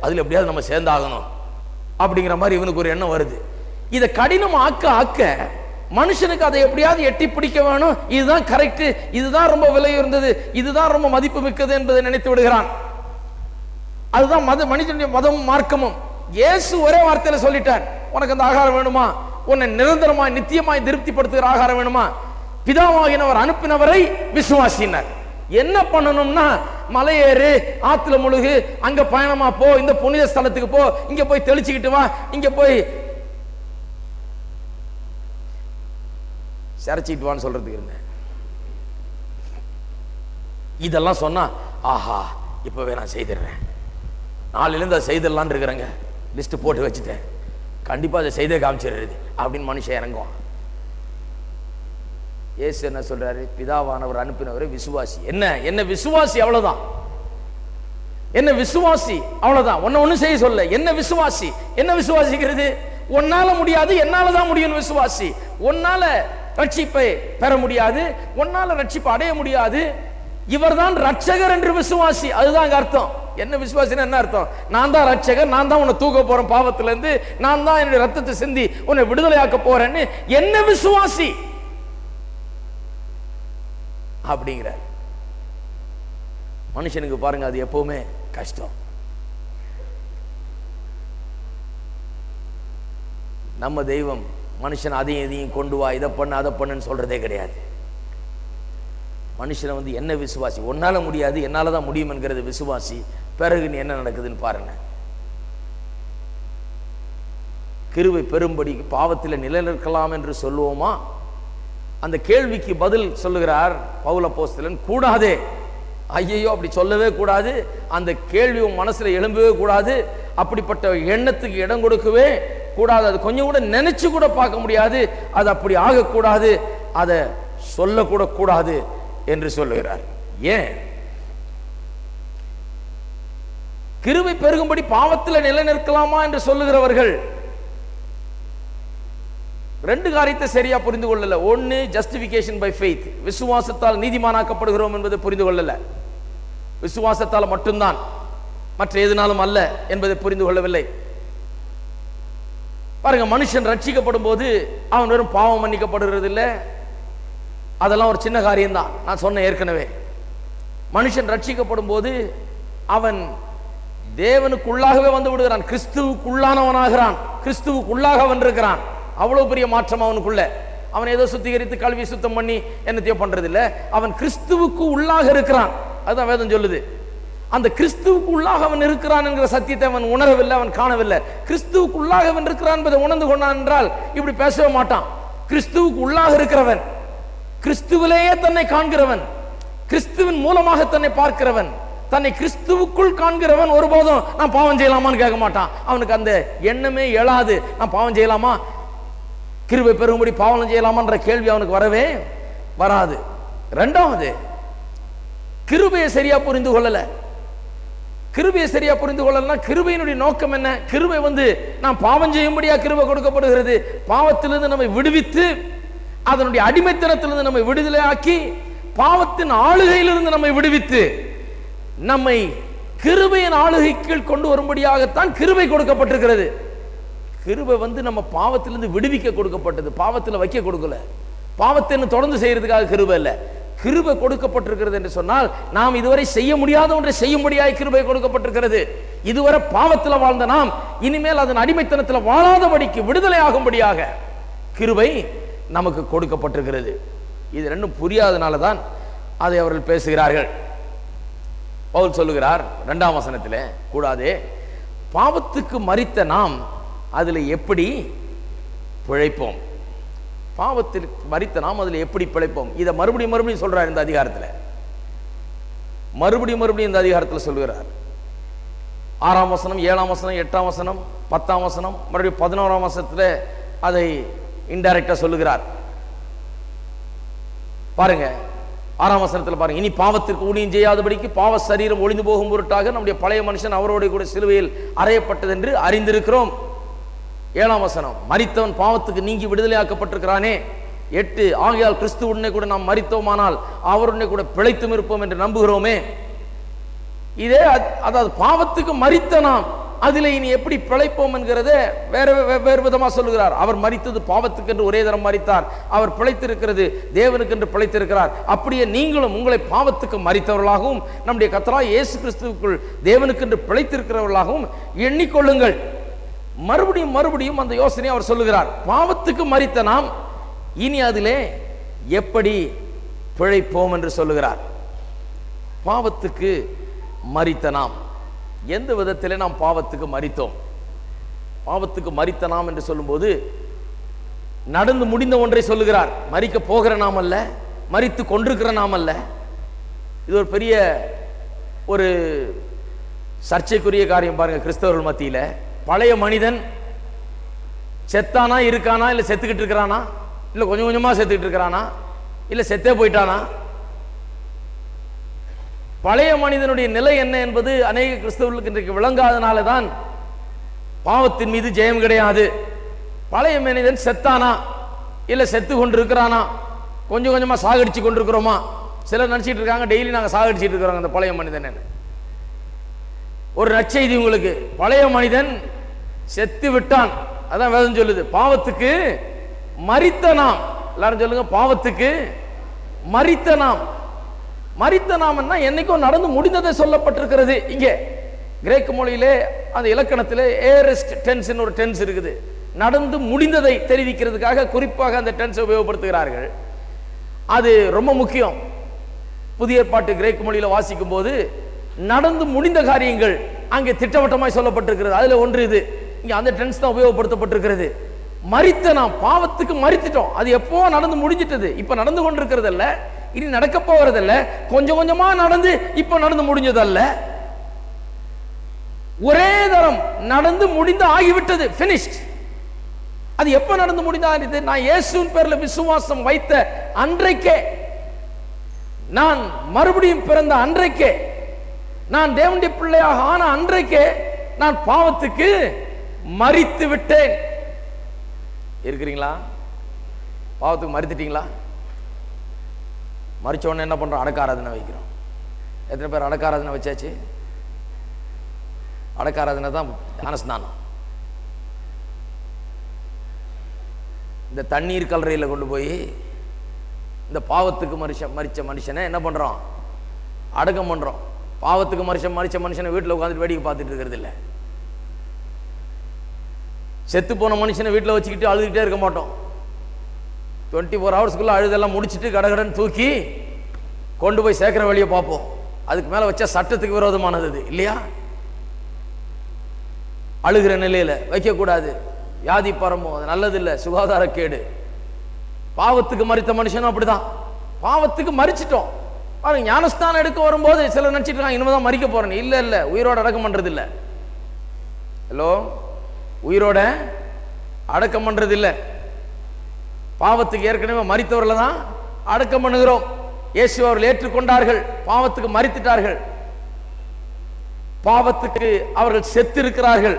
அதுல எப்படியாவது நம்ம சேர்ந்தாகணும் அப்படிங்கிற மாதிரி இவனுக்கு ஒரு எண்ணம் வருது. இதை கடினம் ஆக்க ஆக்க மனுஷனுக்கு அதை எப்படியாவது எட்டி பிடிக்க வேணும். இதுதான் கரெக்ட், இதுதான் ரொம்ப விலை உயர்ந்தது, இதுதான் ரொம்ப மதிப்பு மிக்கது என்பதை நினைத்து விடுகிறான். அதுதான் மனிதனுடைய மதமும் மார்க்கமும். இயேசு ஒரே வார்த்தையில சொல்லிட்டார், உனக்கு அந்த ஆகாரம் வேணுமா, உன்னை நிரந்தரமாய் நித்தியமாய் திருப்திப்படுத்துகிற ஆகாரம் வேணுமா, பிதாவாகினவர் அனுப்பினவரை விசுவாசினார். என்ன பண்ணணும்னா, மலையேறு, ஆத்துல முழுகு, அங்க பயணமா போ, இந்த புனித ஸ்தலத்துக்கு போ, இங்க போய் தெளிச்சுக்கிட்டு வா, இங்க போய் சிறைச்சிட்டு வான்னு சொல்றதுக்கு இருந்தேன். இதெல்லாம் சொன்னா, ஆஹா இப்பவே நான் செய்திடுறேன், நாளிலிருந்து அதை செய்திடலான்னு இருக்கிறேங்க, லிஸ்ட் போட்டு வச்சுட்டேன், கண்டிப்பா அதை செய்தே காமிச்சிடுறது அப்படின்னு மனுஷன் இறங்குவான். இயேசு என்ன சொல்றாரு? பிதாவானவர் அனுப்பினவரை விசுவாசி. என்ன விசுவாசி, அவ்வளவுதான். என்ன விசுவாசி, அவ்வளவுதான். ஒண்ணு செய்ய சொல்ல, என்ன விசுவாசி. என்ன விசுவாசிக்கிறது? உன்னால முடியாது, என்னாலதான் முடியும் விசுவாசி. உன்னால ரட்சிப்பை பெற முடியாது, உன்னால ரட்சிப்பை அடைய முடியாது, இவர்தான் ரட்சகர் என்று விசுவாசி. அதுதான் அர்த்தம். என்ன விசுவாசினா என்ன அர்த்தம்? நான் தான் ரட்சகர், நான் தான் உன்னை தூக்க போறேன் பாவத்துல இருந்து, நான் தான் என்னுடைய ரத்தத்தை சிந்தி உன்னை விடுதலையாக்க போறேன்னு என்ன விசுவாசி அப்படிங்கிறார். மனுஷனுக்கு பாருங்க, அது எப்பவுமே கஷ்டம். நம்ம தெய்வம் மனுஷன் அதையும் இதையும் கொண்டு வா, இதை பண்ணு அதை பண்ணுன்னு சொல்றதே கிடையாது. மனுஷனை என்ன விசுவாசி, உன்னால முடியாது என்னால தான் முடியும் என்கிறது விசுவாசி. பிறகு நீ என்ன நடக்குதுன்னு பாருங்க. கிருபை பெரும்படி பாவத்தில் நிலைநிற்கலாம் என்று சொல்லுவோமா? அந்த கேள்விக்கு பதில் சொல்லுகிறார் பவுல் அப்போஸ்தலன், கூடாதே. ஐயோ அப்படி சொல்லவே கூடாது, அந்த கேள்வி உன் மனசுல எழும்பவே கூடாது. அப்படிப்பட்ட எண்ணத்துக்கு இடம் கொடுக்கவே கூடாது. அது கொஞ்சம் கூட நினைச்சு கூட பார்க்க முடியாது. அது அப்படி ஆகக்கூடாது, அதை சொல்லக்கூட கூடாது என்று சொல்லுகிறார். ஏன்? கிருபை பெருகும்படி பாவத்தில் நிலைநிற்கலாமா என்று சொல்லுகிறவர்கள் ரெண்டு காரியத்தை சரியா புரிந்து கொள்ளல. ஒன்னு, ஜஸ்டிபிகேஷன் பை ஃபெய்த், விசுவாசத்தால் நீதிமானாக்கப்படுகிறோம் என்பதை புரிந்து கொள்ளல. விசுவாசத்தால் மட்டும்தான், மற்ற எதுனாலும் அல்ல என்பதை புரிந்து கொள்ளவில்லை. பாருங்க, மனுஷன் ரட்சிக்கப்படும் போது அவன் வெறும் பாவம் மன்னிக்கப்படுகிறது இல்லை, அதெல்லாம் ஒரு சின்ன காரியம்தான். நான் சொன்னேன் ஏற்கனவே, மனுஷன் ரட்சிக்கப்படும் போது அவன் தேவனுக்குள்ளாகவே வந்து விடுகிறான், கிறிஸ்துவுக்குள்ளானவனாகிறான், கிறிஸ்துவுக்குள்ளாக வந்திருக்கிறான். அவ்வளவு பெரிய மாற்றம் அவனுக்குள்ள. அவன் ஏதோ சுத்திகரித்து கல்வி சுத்தம் பண்ணி என்னத்தையோ பண்றது இல்லை, அவன் கிறிஸ்துவுக்கு உள்ளாக இருக்கிறான். அதுதான் வேதம் சொல்லுது. அந்த கிறிஸ்துவுக்கு உள்ளாக அவன் இருக்கிறான் என்கிற சத்தியத்தை அவன் உணரவில்லை, அவன் காணவில்லை. கிறிஸ்துவுக்கு உள்ளாக அவன் இருக்கிறான் என்பதை உணர்ந்து கொண்டான் என்றால் இப்படி பேசவே மாட்டான். கிறிஸ்துவுக்கு உள்ளாக இருக்கிறவன், கிறிஸ்துவிலேயே தன்னை காண்கிறவன், கிறிஸ்துவின் மூலமாக தன்னை பார்க்கிறவன், தன்னை கிறிஸ்துவுக்குள் காண்கிறவன் ஒருபோதும் நான் பாவம் செய்யலாமான்னு கேட்க மாட்டான். அவனுக்கு அந்த எண்ணமே எழாது. நான் பாவம் செய்யலாமா, கிருபை பெருகும்படி பாவம் செய்யலாமான்ற கேள்வி அவனுக்கு வரவே வராது. இரண்டாவது, கிருபையை சரியா புரிந்து கொள்ளல. கிருபையை சரியா புரிந்து கொள்ளலாம். கிருபையினுடைய நோக்கம் என்ன? கிருபை நாம் பாவம் செய்யும்படியா கிருபை கொடுக்கப்படுகிறது. பாவத்திலிருந்து நம்மை விடுவித்து, அதனுடைய அடிமைத்தனத்திலிருந்து நம்மை விடுதலை ஆக்கி, பாவத்தின் ஆளுகையிலிருந்து நம்மை விடுவித்து, நம்மை கிருபையின் ஆளுகைக்குள் கொண்டு வரும்படியாகத்தான் கிருபை கொடுக்கப்பட்டிருக்கிறது. கிருபை நம்ம பாவத்திலிருந்து விடுவிக்க கொடுக்கப்பட்டது, பாவத்தில் வைக்க கொடுக்கல. பாவத்தை தொடர்ந்து செய்யறதுக்காக கிருபை இல்லை. கிருபை கொடுக்கப்பட்டிருக்கிறது என்று சொன்னால் நாம் இதுவரை செய்ய முடியாத ஒன்றை செய்யும்படியாய் கிருபை கொடுக்கப்பட்டிருக்கிறது. இதுவரை பாவத்தில் வாழ்ந்த நாம் இனிமேல் அதன் அடிமைத்தனத்தில் வாழாதபடிக்கு விடுதலை ஆகும்படியாக கிருபை நமக்கு கொடுக்கப்பட்டிருக்கிறது. இது ரெண்டும் புரியாதனால தான் அதை அவர்கள் பேசுகிறார்கள். பவுல் சொல்லுகிறார் 2ஆம் வசனத்திலே, கூடாதே, பாவத்துக்கு மரித்த நாம் அதில் எப்படி பிழைப்போம்? பாவத்தில் மரித்த நாம் அதில் எப்படி பிழைப்போம்? இதை மறுபடியும் சொல்றார் இந்த அதிகாரத்தில். மறுபடியும் இந்த அதிகாரத்தில் சொல்லுகிறார். 6ஆம் வசனம், 7ஆம் வசனம், 8ஆம் வசனம், 10ஆம் வசனம், மறுபடியும் 11ஆம் வசனத்தில் அதை இன்டைரக்டா சொல்லுகிறார். பாருங்க, 6ஆம் வசனத்தில் பாருங்க, இனி பாவத்திற்கு ஊழியம் செய்யாதபடிக்கு பாவ சரீரம் ஒளிந்து போகும் பொருட்டாக நம்முடைய பழைய மனுஷன் அவரோடு கூட சிலுவையில் அறையப்பட்டது என்று அறிந்திருக்கிறோம். 7ஆம் வசனம், மரித்தவன் பாவத்துக்கு நீங்கி விடுதலையாக்கப்பட்டிருக்கிறானே. 8, ஆகையால் கிறிஸ்துவுடனே கூட நாம் மரித்தோமானால் அவருடனே கூட பிழைத்தும் இருப்போம் என்று நம்புகிறோமே. இதே அதாவது பாவத்துக்கு மரித்த நாம் அதில் இனி எப்படி பிழைப்போம் என்கிறத வேறு விதமா சொல்லுகிறார். அவர் மரித்தது பாவத்துக்கு என்று ஒரே தரம் மரித்தார், அவர் பிழைத்திருக்கிறது தேவனுக்கு என்று பிழைத்திருக்கிறார். அப்படியே நீங்களும் உங்களை பாவத்துக்கு மரித்தவர்களாகவும் நம்முடைய கர்த்தராகிய இயேசு கிறிஸ்துவுக்குள் தேவனுக்கு என்று பிழைத்திருக்கிறவர்களாகவும் எண்ணிக்கொள்ளுங்கள். மறுபடியும் அந்த யோசனை அவர் சொல்லுகிறார். பாவத்துக்கு மரித்த நாம் இனி அதிலே எப்படி பிழைப்போம் என்று சொல்லுகிறார். பாவத்துக்கு மரித்த நாம் எந்த விதத்திலே நாம் பாவத்துக்கு மரித்தோம்? பாவத்துக்கு மரித்த நாம் என்று சொல்லும்போது நடந்து முடிந்த ஒன்றை சொல்லுகிறார். மரிக்க போகிற நாம் அல்ல, மரித்து கொண்டிருக்கிற நாம் அல்ல. இது ஒரு பெரிய ஒரு சர்ச்சைக்குரிய காரியம். பாருங்க, கிறிஸ்தவர்கள் மத்தியில பழைய மனிதன் செத்தானா இருக்கானா, இல்ல செத்துக்கிட்டு இருக்கிறானா, இல்ல கொஞ்சம் கொஞ்சமா செத்துக்கிட்டு இருக்கிறானா, இல்ல செத்தே போயிட்டானா? பழைய மனிதனுடைய நிலை என்ன என்பது அநேக கிறிஸ்தவர்களுக்கு இன்றைக்கு விளங்காதனால தான் பாவத்தின் மீது ஜெயம் கிடையாது. பழைய மனிதன் செத்தானா, இல்ல செத்து கொண்டு இருக்கிறானா, கொஞ்சம் கொஞ்சமா சாகடிச்சு கொண்டிருக்கிறோமா? சிலர் நினைச்சிட்டு இருக்காங்க டெய்லி நாங்க சாகடிச்சிட்டு இருக்கிறோம் அந்த பழைய மனிதன். ஒரு நற்செய்தி உங்களுக்கு, பழைய மனிதன் செத்து விட்டான். அதான் வேதம் சொல்லுது. பாவத்துக்கு மரித்த நாம், எல்லாரும் சொல்லுங்க, பாவத்துக்கு மரித்த நாம். மரித்த நாம் என்னைக்கும் நடந்து முடிந்ததை சொல்லப்பட்டிருக்கிறது. இங்கே கிரேக்க மொழியிலே அந்த இலக்கணத்திலே ஏரஸ்ட் டென்ஸ் ஒரு டென்ஸ் இருக்குது. நடந்து முடிந்ததை தெரிவிக்கிறதுக்காக குறிப்பாக அந்த டென்ஸ் உபயோகப்படுத்துகிறார்கள். அது ரொம்ப முக்கியம். புதிய ஏற்பாட்டு கிரேக்க மொழியில வாசிக்கும் போது நடந்து முடிந்த காரியங்கள் அங்கே திட்டவட்டமாய் சொல்லப்பட்டிருக்கிறது. அதுல ஒன்று இது. இங்க அந்த டென்ஸ் தான் உபயோகப்படுத்தப்பட்டிருக்கிறது. மரித்த நாம், பாவத்துக்கு மரித்துட்டோம். அது எப்போ நடந்து முடிஞ்சிட்டது, இப்ப நடந்து கொண்டிருக்கிறது அல்ல, இனி நடக்க போகிறது அல்ல, கொஞ்சம் கொஞ்சமா நடந்து இப்ப நடந்து முடிஞ்சது அல்ல. ஒரே தரம் நடந்து முடிந்து ஆகிவிட்டது, பினிஷ்ட். அது எப்ப நடந்து முடிந்தது? நான் இயேசுவின் பேர்ல விசுவாசம் வைத்த அன்றைக்கே, நான் மறுபடியும் பிறந்த அன்றைக்கே, நான் தேவனுடைய பிள்ளையாக ஆன அன்றைக்கே நான் பாவத்துக்கு மரித்து விட்டேன். இருக்கிறீங்களா? பாவத்துக்கு மரித்துட்டீங்களா? மரிச்ச உடனே என்ன பண்றோம்? அடக்காராதனை வைக்கிறோம். எத்தனை பேர் அடக்காராதனை வச்சாச்சு? அடக்காராதனை தான் ஞானஸ்நானம். இந்த தண்ணீர் கல்லறையில் கொண்டு போய் இந்த பாவத்துக்கு மரிச்ச மனுஷனை என்ன பண்றோம்? அடக்கம் பண்றோம். பாவத்துக்கு மரிச்ச மனுஷனை வீட்டில் உட்காந்துட்டு வேடிக்கை பார்த்துட்டு இருக்கிறது இல்லை. செத்து போன மனுஷனை வீட்டில் வச்சுக்கிட்டு அழுதுகிட்டே இருக்க மாட்டோம். 24 ஹவர்ஸ்க்குள்ள அழுதெல்லாம் முடிச்சுட்டு கடகடன் தூக்கி கொண்டு போய் சேர்க்கிற வழியை பார்ப்போம். அதுக்கு மேல வச்சா சட்டத்துக்கு விரோதமானது அது இல்லையா? அழுகிற நிலையில வைக்கக்கூடாது. வியாதி பரம்பும், அது நல்லது இல்லை, சுகாதாரக்கேடு. பாவத்துக்கு மரித்த மனுஷனும் அப்படிதான். பாவத்துக்கு மரிச்சிட்டோம். ஞானஸ்தானம் எடுக்க வரும்போது சில நினைச்சிட்டு இருக்காங்க இனிமேதான் மரிக்க போறேன். இல்ல இல்ல, உயிரோட அடக்கம் பண்றது இல்ல. ஹலோ, உயிரோட அடக்கம் பண்றது இல்ல. பாவத்துக்கு ஏற்கனவே மரித்தவர்களை தான் அடக்கம் பண்ணுகிறோம். இயேசு அவர்கள் ஏற்றுக்கொண்டார்கள், பாவத்துக்கு மரித்துட்டார்கள், பாவத்துக்கு அவர்கள் செத்து இருக்கிறார்கள்.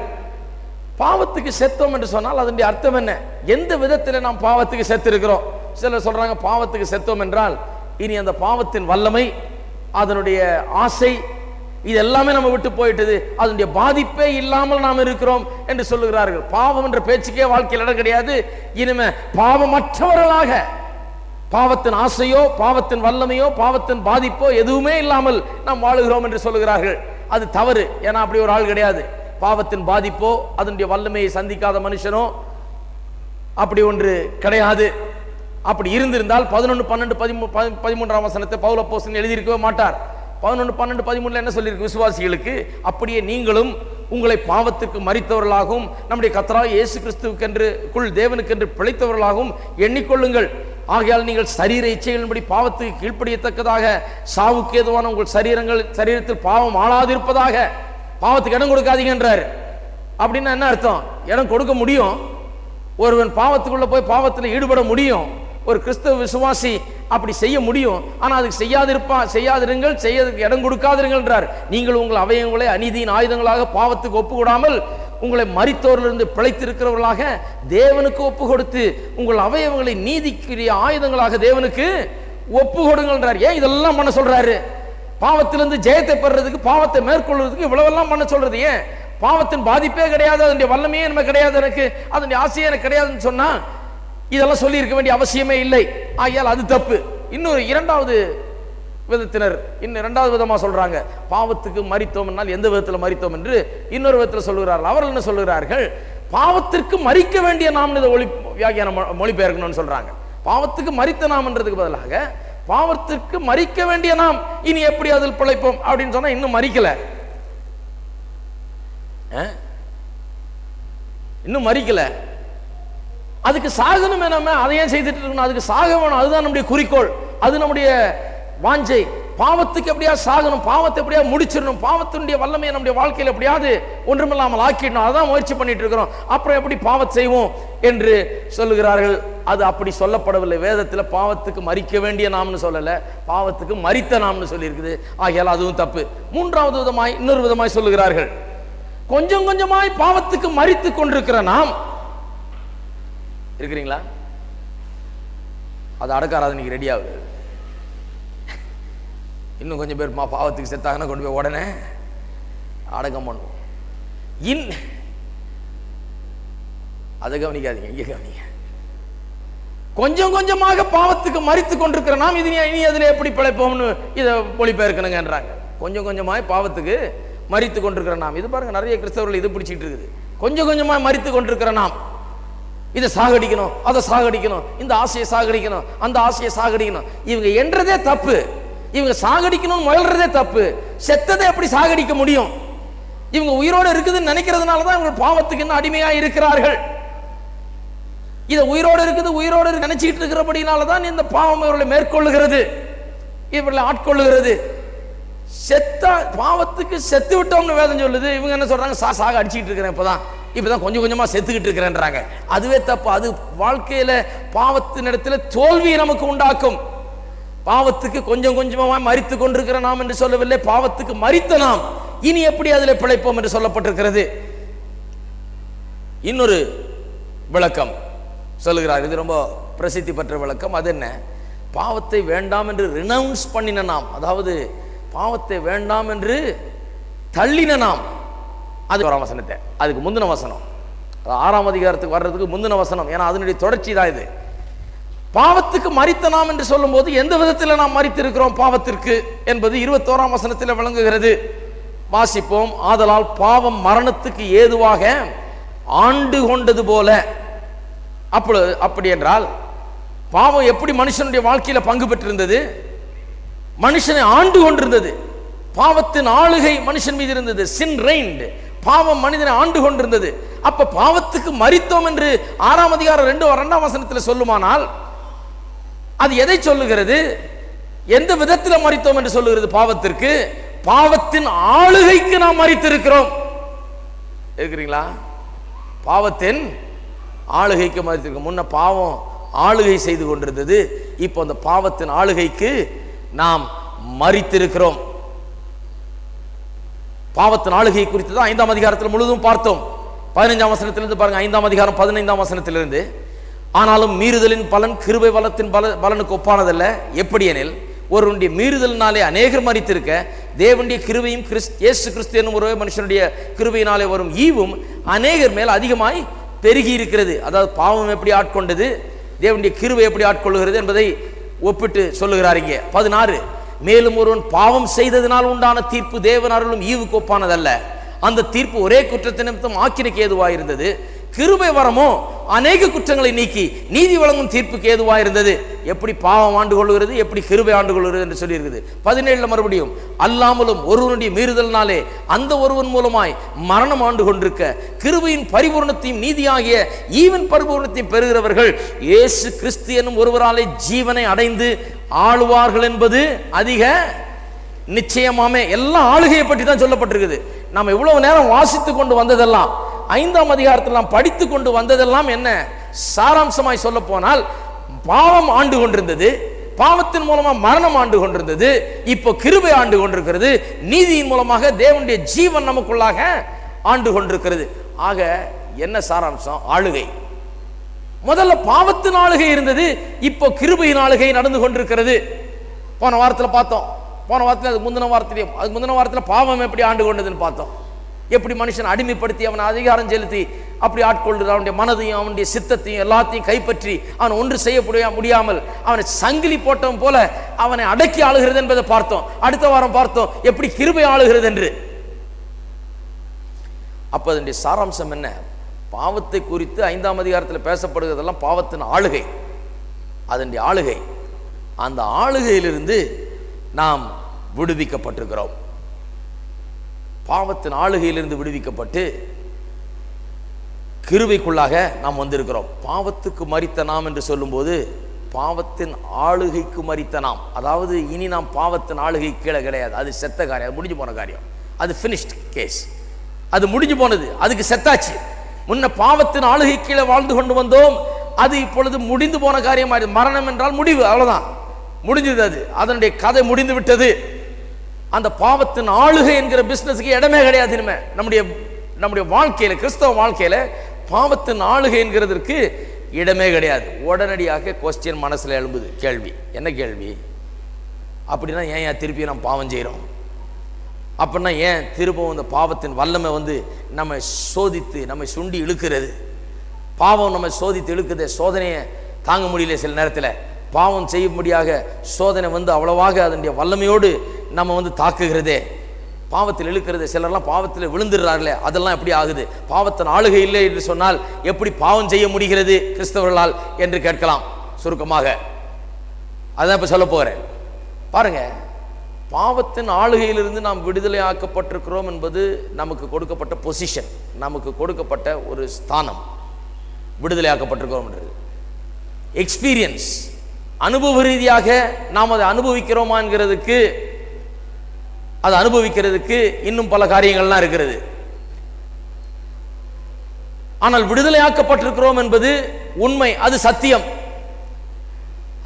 பாவத்துக்கு செத்தோம் என்று சொன்னால் அதனுடைய அர்த்தம் என்ன? எந்த விதத்தில் நாம் பாவத்துக்கு செத்து இருக்கிறோம்? சிலர் சொல்றாங்க பாவத்துக்கு செத்தோம் என்றால் இனி அந்த பாவத்தின் வல்லமை, அதனுடைய ஆசை, இது எல்லாமே நம்ம விட்டு போயிட்டது, அதனுடைய பாதிப்பே இல்லாமல் நாம் இருக்கிறோம் என்று சொல்லுகிறார்கள். பாவம் என்ற பேச்சுக்கே வாழ்க்கையில் இடம் கிடையாது. இனிமே பாவமற்றவர்களாக, பாவத்தின் ஆசையோ பாவத்தின் வல்லமையோ பாவத்தின் பாதிப்போ எதுவுமே இல்லாமல் நாம் வாழுகிறோம் என்று சொல்லுகிறார்கள். அது தவறு. ஏன்னா அப்படி ஒரு ஆள் கிடையாது. பாவத்தின் பாதிப்போ அதனுடைய வல்லமையை சந்திக்காத மனுஷனோ அப்படி ஒன்று கிடையாது. அப்படி இருந்திருந்தால் 11, 12, 13ஆம் வசனத்தை பவுல் அப்போஸ்தலன் எழுதியிருக்கவே மாட்டார். 11, 12, 13 என்ன சொல்லியிருக்கு? விசுவாசிகளுக்கு அப்படியே நீங்களும் உங்களை பாவத்துக்கு மரித்தவர்களாகவும் நம்முடைய கர்த்தராகிய இயேசு கிறிஸ்துவுக்கென்று தேவனுக்கென்று பிழைத்தவர்களாகவும் எண்ணிக்கொள்ளுங்கள். ஆகையால் நீங்கள் சரீர இச்சைகளின்படி பாவத்துக்கு கீழ்ப்படியத்தக்கதாக சாவுக்கு ஏதுவான உங்கள் சரீரத்தில் பாவம் ஆளாதிருப்பதாக. பாவத்துக்கு இடம் கொடுக்காதீங்கன்றார். அப்படின்னா என்ன அர்த்தம்? இடம் கொடுக்க முடியும். ஒருவன் பாவத்துக்குள்ள போய் பாவத்தில் ஈடுபட முடியும். ஒரு கிறிஸ்தவ விசுவாசி அப்படி செய்ய முடியும். ஆனா அதுக்கு செய்யாதிருங்கள், செய்யறதுக்கு இடம் கொடுக்காதிருங்கள் என்றார். நீங்கள் உங்கள் அவயவங்களை அநீதியின் ஆயுதங்களாக பாவத்துக்கு ஒப்பு கொடாமல் உங்களை மரித்தோரிலிருந்து பிழைத்திருக்கிறவர்களாக தேவனுக்கு ஒப்பு கொடுத்து உங்கள் அவயவங்களை நீதிக்குரிய ஆயுதங்களாக தேவனுக்கு ஒப்பு கொடுங்கள் என்றார். ஏன் இதெல்லாம் பண்ண சொல்றாரு? பாவத்திலிருந்து ஜெயத்தை பெறுறதுக்கு, பாவத்தை மேற்கொள்றதுக்கு இவ்வளவெல்லாம் பண்ண சொல்றது ஏன்? பாவத்தின் பாதிப்பே கிடையாது, அதனுடைய வல்லமையே எனக்கு கிடையாது, எனக்கு அதனுடைய ஆசையே எனக்கு கிடையாதுன்னு சொன்னா இதெல்லாம் சொல்லி இருக்க வேண்டிய அவசியமே இல்லை. ஆகையால் அது தப்பு. இன்னொரு இரண்டாவது விதத்தினர் இரண்டாவது விதமா சொல்றாங்க, பாவத்துக்கு மரித்தோம் என்றால் எந்த விதத்தில் மரித்தோம் என்று இன்னொரு விதத்தில் சொல்லுகிறார்கள். அவர்கள் என்ன சொல்லுகிறார்கள்? பாவத்திற்கு மரிக்க வேண்டிய நாம் இதை வியாக்கியானம் மொழிபெயர்க்கணும்னு சொல்றாங்க. பாவத்துக்கு மரித்த நாம்ன்றதுக்கு பதிலாக பாவத்திற்கு மரிக்க வேண்டிய நாம் இனி எப்படி அதில் பிழைப்போம் அப்படின்னு சொன்னா இன்னும் மரிக்கல, இன்னும் மரிக்கல. அதுக்கு சாகணும் என்ன, அதையே செய்துட்டு இருக்கணும், அதுக்கு சாக வேணும், அதுதான் நம்முடைய குறிக்கோள், அது நம்முடைய வாஞ்சை. பாவத்துக்கு எப்படியா சாகணும், பாவத்தை எப்படியா முடிச்சிடணும், பாவத்தினுடைய வல்லமையை நம்முடைய வாழ்க்கையில் எப்படியாவது ஒன்றுமில்லாமல் ஆக்கிடணும், அதான் முயற்சி பண்ணிட்டு இருக்கிறோம். அப்புறம் எப்படி பாவத்தை செய்வோம் என்று சொல்லுகிறார்கள். அது அப்படி சொல்லப்படவில்லை. வேதத்தில் பாவத்துக்கு மரிக்க வேண்டிய நாம்னு சொல்லல, பாவத்துக்கு மரித்த நாம்னு சொல்லி இருக்குது. ஆகையால் அதுவும் தப்பு. மூன்றாவது விதமாய் இன்னொரு விதமாய் சொல்லுகிறார்கள், கொஞ்சம் கொஞ்சமாய் பாவத்துக்கு மரித்து கொண்டிருக்கிற நாம் இருக்கிறீங்களா? அது அடக்காராதனைக்கு ரெடி ஆகுது. இன்னும் கொஞ்சம் பேர் பாவத்துக்கு செத்தாங்கன்னா கொண்டு போய் உடனே அடக்கம் பண்ணுவோம். அதை கவனிக்காதீங்க, இங்க கவனிங்க. கொஞ்சம் கொஞ்சமாக பாவத்துக்கு மரித்து கொண்டிருக்கிற நாம் இனி அதுல எப்படி பிழைப்போம்னு இதை மொழிபெயர்க்கணுங்கன்றாங்க. கொஞ்சம் கொஞ்சமாய் பாவத்துக்கு மரித்து கொண்டிருக்கிற நாம். இது பாருங்க, நிறைய கிறிஸ்தவர்கள் இது பிடிச்சிட்டு இருக்குது. கொஞ்சம் கொஞ்சமாய் மரித்து கொண்டிருக்கிற நாம் இதை சாகடிக்கணும், அதை சாகடிக்கணும், இந்த ஆசையை சாகடிக்கணும், அந்த ஆசையை சாகடிக்கணும். இவங்க என்றதே தப்பு. இவங்க சாகடிக்கணும் முயல்றதே தப்பு. செத்ததை எப்படி சாகடிக்க முடியும்? இவங்க உயிரோடு இருக்குதுன்னு நினைக்கிறதுனாலதான் இவங்க பாவத்துக்கு இன்னும் அடிமையா இருக்கிறார்கள். இதை உயிரோடு இருக்குது, உயிரோடு நினைச்சிட்டு இருக்கிறபடினாலதான் இந்த பாவம் இவர்களை மேற்கொள்ளுகிறது, இவர்களை ஆட்கொள்ளுகிறது. பாவத்துக்கு செத்து விட்டோம்னு வேதம் சொல்லுது. இவங்க என்ன சொல்றாங்க? சாக அடிச்சுட்டு இருக்கிறேன், இப்பதான் கொஞ்சம் கொஞ்சமா செத்துக்கிட்டு இருக்கிறேன்றாங்க. அதுவே தப்பு. அது வாழ்க்கையில பாவத்தின் இடத்துல தோல்வியை நமக்கு உண்டாக்கும். பாவத்துக்கு கொஞ்சம் கொஞ்சமா மரித்து கொண்டிருக்கிற நாம் என்று சொல்லவில்லை, பாவத்துக்கு மரித்த நாம் இனி எப்படி அதில் பிழைப்போம் என்று சொல்லப்பட்டிருக்கிறது. இன்னொரு விளக்கம் சொல்லுகிறார். இது ரொம்ப பிரசித்தி பெற்ற விளக்கம். அது என்ன? பாவத்தை வேண்டாம் என்று ரினவுன்ஸ் பண்ணின நாம், அதாவது பாவத்தை வேண்டாம் என்று தள்ளின நாம். அது ஒரு வசனத்தை, அதுக்கு முந்தின வசனம், 6ஆம் அதிகாரத்துக்கு வர்றதுக்கு முந்தின வசனம், ஏன்னா அதனுடைய தொடர்ச்சி தான் இது. பாவத்துக்கு மரித்த நாம் என்று சொல்லும் போது எந்த விதத்தில் நாம் மரித்திருக்கிறோம் பாவத்திற்கு என்பது 21ஆம் வசனத்தில் விளங்குகிறது. வாசிப்போம். ஆதலால் பாவம் மரணத்துக்கு ஏதுவாக ஆண்டு கொண்டது போல. அப்படி என்றால் பாவம் எப்படி மனுஷனுடைய வாழ்க்கையில பங்கு பெற்றிருந்தது? மனுஷனை ஆண்டு கொண்டிருந்தது. பாவத்தின் ஆளுகை மனுஷன் மீது இருந்தது. சின் ரெயின்ட். பாவம் மனிதனை ஆண்டு கொண்டிருந்தது. அப்ப பாவத்துக்கு மரித்தோம் என்று 6ஆம் அதிகாரம் 2ஆம் வசனத்தில் சொல்லுமானால் அது எதை சொல்லுகிறது? எந்த விதத்தில் மரித்தோம் என்று சொல்லுகிறது? பாவத்திற்கு, பாவத்தின் ஆளுகைக்கு நாம் மரித்திருக்கிறோம். இருக்கிறீங்களா? பாவத்தின் ஆளுகைக்கு மரித்திருக்கிறோம். முன்ன பாவம் ஆளுகை செய்து கொண்டிருந்தது, இப்போ அந்த பாவத்தின் ஆளுகைக்கு நாம் மரித்திருக்கிறோம். பாவத்தின் ஆளுகை குறித்து தான் 5ஆம் அதிகாரத்தில் முழுவதும் பார்த்தோம். 15ஆம் வசனத்திலிருந்து பாருங்க, 5ஆம் அதிகாரம் 15ஆம் வசனத்திலிருந்து. ஆனாலும் மீறுதலின் பலன் கிருபை வளத்தின் பலனுக்கு ஒப்பானதல்ல. எப்படி எனில், ஒருவனுடைய மீறுதலினாலே அநேகர் மரித்திருக்க, தேவனுடைய கிருபையும் இயேசு கிறிஸ்து என்னும் ஒரே மனுஷனுடைய கிருபையினாலே வரும் ஈவும் அநேகர் மேல் அதிகமாய் பெருகி இருக்கிறது. அதாவது பாவம் எப்படி ஆட்கொண்டது, தேவனுடைய கிருபை எப்படி ஆட்கொள்ளுகிறது என்பதை ஒப்பிட்டு சொல்லுகிறார் இங்கே. 16. மேலும் ஒருவன் பாவம் செய்ததினால் உண்டான தீர்ப்பு தேவன் அருளும் ஈவுக்கு ஒப்பானதல்ல. அந்த தீர்ப்பு ஒரே குற்றத்தின் நிமித்தம் ஆக்கினைக்கு ஏதுவாக இருந்தது. கிருபை வரமோ அநேக குற்றங்களை நீக்கி நீதி வழங்கும் தீர்ப்புக்கு ஏதுவாக இருந்தது. எப்படி பாவம் ஆண்டு கொள்கிறது, எப்படி கிருபை ஆண்டு கொள்கிறது என்று சொல்லி இருக்குது. 17 மறுபடியும், அல்லாமலும் ஒருவனுடைய மீறுதல்னாலே அந்த ஒருவன் மூலமாய் மரணம் ஆண்டு கொண்டிருக்க, கிருபையின் பரிபூர்ணத்தையும் நீதியாகிய ஈவன் பரிபூர்ணத்தையும் பெறுகிறவர்கள் இயேசு கிறிஸ்து என்னும் ஒருவராலே ஜீவனை அடைந்து ஆளுவார்கள் என்பது அதிக நிச்சயமாமே. எல்லாம் ஆளுகையை பற்றி தான் சொல்லப்பட்டிருக்குது. நாம் இவ்வளவு நேரம் வாசித்து கொண்டு வந்ததெல்லாம், 5ஆம் அதிகாரத்தில் நாம் படித்து கொண்டு வந்ததெல்லாம் என்ன சாராம்சமாய் சொல்ல போனால், பாவம் ஆண்டு கொண்டிருந்தது, பாவத்தின் மூலமா மரணம் ஆண்டு கொண்டிருந்தது, இப்போ கிருபை ஆண்டு கொண்டிருக்கிறது, நீதியின் மூலமாக தேவனுடைய ஜீவன் நமக்குள்ளாக ஆண்டு கொண்டிருக்கிறது. ஆக என்ன சாராம்சம்? ஆளுகை. முதல்ல பாவத்தின் ஆளுகை இருந்தது, இப்போ கிருபையின் ஆளுகை நடந்து கொண்டிருக்கிறது. போன வாரத்தில் பார்த்தோம். போன வாரத்தில் அது முந்தின வாரத்தில் பாவம் எப்படி ஆண்டு கொண்டதுன்னு பார்த்தோம். எப்படி மனுஷன் அடிமைப்படுத்தி அவனை அதிகாரம் செலுத்தி அப்படி ஆட்கொள்றது, அவனுடைய மனதையும் அவனுடைய சித்தத்தையும் எல்லாத்தையும் கைப்பற்றி அவன் ஒன்று செய்ய முடியாமல் அவனை சங்கிலி போட்டவன் போல அவனை அடக்கி ஆளுகிறது என்பதை பார்த்தோம். அடுத்த வாரம் பார்த்தோம் எப்படி கிருபை ஆளுகிறது என்று. அப்ப அதனுடைய சாராம்சம் என்ன? பாவத்தை குறித்து 5ஆம் அதிகாரத்தில் பேசப்படுகிறதெல்லாம் பாவத்தின் ஆளுகை, அதனுடைய ஆளுகை. அந்த ஆளுகையிலிருந்து நாம் விடுவிக்கப்பட்டிருக்கிறோம். பாவத்தின் ஆளுகையிலிருந்து விடுவிக்கப்பட்டு கிருபைக்குள்ளாக நாம் வந்திருக்கிறோம். பாவத்துக்கு மரித்த நாம் என்று சொல்லும்போது பாவத்தின் ஆளுகைக்கு மரித்த நாம், அதாவது இனி நாம் பாவத்தின் ஆளுகை கீழே கிடையாது. அது செத்த காரியம், அது முடிஞ்சு போன காரியம், அது ஃபினிஷ்ட் கேஸ், அது முடிஞ்சு போனது, அதுக்கு செத்தாச்சு. முன்ன பாவத்தின் ஆளுகை கீழே வாழ்ந்து கொண்டு வந்தோம், அது இப்பொழுது முடிந்து போன காரியம். மரணம் என்றால் முடிவு, அவ்வளவுதான், முடிஞ்சது. அது அதனுடைய கதை முடிந்து விட்டது. அந்த பாவத்தின் ஆளுகை என்கிற பிசினஸ்க்கு இடமே கிடையாது. நம்முடைய வாழ்க்கையில, கிறிஸ்தவ வாழ்க்கையில பாவத்தின் ஆளுகை என்கிறதற்கு இடமே கிடையாது. உடனடியாக கொஸ்டின் மனசுல எழும்புது, கேள்வி. என்ன கேள்வி? அப்படின்னா ஏன் திருப்பி நம்ம பாவம் செய்யறோம்? அப்படின்னா ஏன் திரும்பவும் இந்த பாவத்தின் வல்லமை நம்ம சோதித்து நம்மை சுண்டி இழுக்கிறது? பாவம் நம்ம சோதித்து இழுக்குது, சோதனையை தாங்க முடியல. சில நேரத்தில் பாவம் செய்யும்படியாக சோதனை அவ்வளவாக அதனுடைய வல்லமையோடு நம்ம தாக்குகிறதே, பாவத்தில் இழுக்கிறது. சிலர்லாம் பாவத்தில் விழுந்துடுறார்களே, அதெல்லாம் எப்படி ஆகுது? பாவத்தின் ஆளுகை இல்லை என்று சொன்னால் எப்படி பாவம் செய்ய முடிகிறது கிறிஸ்தவர்களால் என்று கேட்கலாம். சுருக்கமாக அதான் இப்ப சொல்ல போகிறேன். பாருங்க, பாவத்தின் ஆளுகையிலிருந்து நாம் விடுதலை ஆக்கப்பட்டிருக்கிறோம் என்பது நமக்கு கொடுக்கப்பட்ட பொசிஷன், நமக்கு கொடுக்கப்பட்ட ஒரு ஸ்தானம். விடுதலை ஆக்கப்பட்டிருக்கிறோம் என்றது எக்ஸ்பீரியன்ஸ், அனுபவ ரீதியாக நாம் அதை அனுபவிக்கிறோமா என்கிறதுக்கு அதை அனுபவிக்கிறதுக்கு இன்னும் பல காரியங்கள்லாம் இருக்கிறது. ஆனால் விடுதலையாக்கப்பட்டிருக்கிறோம் என்பது உண்மை, அது சத்தியம்.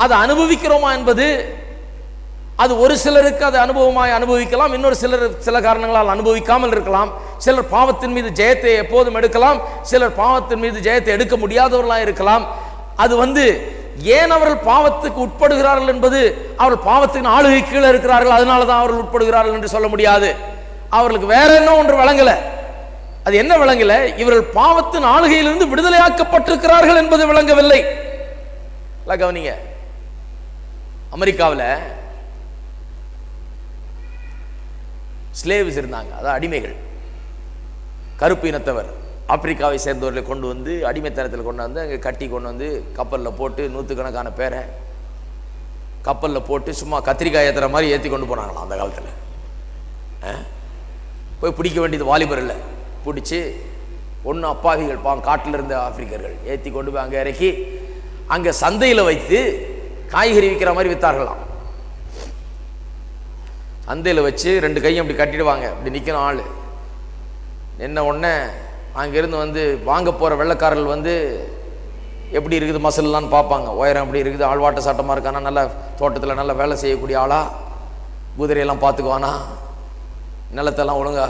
அதை அனுபவிக்கிறோமா என்பது அது ஒரு சிலருக்கு அது அனுபவமாய் அனுபவிக்கலாம், இன்னொரு சிலர் சில காரணங்களால் அனுபவிக்காமல் இருக்கலாம். சிலர் பாவத்தின் மீது ஜெயத்தை எப்போதும் எடுக்கலாம், சிலர் பாவத்தின் மீது ஜெயத்தை எடுக்க முடியாதவர்களாக இருக்கலாம். அது ஏன் அவர்கள் பாவத்துக்கு உட்படுகிறார்கள் என்பது அவர்கள் பாவத்தின் ஆளுகை கீழே இருக்கிறார்கள், அதனால தான் அவர்கள் உட்படுகிறார்கள் என்று சொல்ல முடியாது. அவர்களுக்கு வேற என்ன ஒன்று வழங்கல. அது என்ன விளங்கல? இவர்கள் பாவத்தின் ஆளுகையிலிருந்து விடுதலையாக்கப்பட்டிருக்கிறார்கள் என்பது விளங்கவில்லை. கவனிங்க, அமெரிக்காவில் ஸ்லேவ்ஸ் இருந்தாங்க, அதாவது அடிமைகள். கருப்பு இனத்தவர் ஆப்பிரிக்காவை சேர்ந்தவர்களை கொண்டு வந்து அடிமைத்தனத்தில் கொண்டு வந்து அங்கே கட்டி கொண்டு வந்து கப்பலில் போட்டு நூற்றுக்கணக்கான பேரை கப்பலில் போட்டு சும்மா கத்திரிக்காய் ஏற்றுற மாதிரி ஏற்றி கொண்டு போனாங்களாம் அந்த காலத்தில். போய் பிடிக்க வேண்டியது வாலிபர் இல்லை, பிடிச்சி ஒன்று அப்பாவிகள் காட்டில் இருந்த ஆப்பிரிக்கர்கள் ஏற்றி கொண்டு போய் அங்கே இறக்கி அங்கே சந்தையில் வைத்து காய்கறி விற்கிற மாதிரி விற்றார்களாம். சந்தையில் வச்சு ரெண்டு கையும் அப்படி கட்டிடுவாங்க, இப்படி நிற்கணும் ஆள். என்ன உடனே அங்கேருந்து வாங்க போகிற வெள்ளைக்காரர்கள் எப்படி இருக்குது மசிலான்னு பார்ப்பாங்க. உயரம் எப்படி இருக்குது, ஆழ்வாட்ட சட்டமாக இருக்கானா, நல்ல தோட்டத்தில் நல்லா வேலை செய்யக்கூடிய ஆளா, குதிரையெல்லாம் பார்த்துக்குவானா, நிலத்தெல்லாம் ஒழுங்கா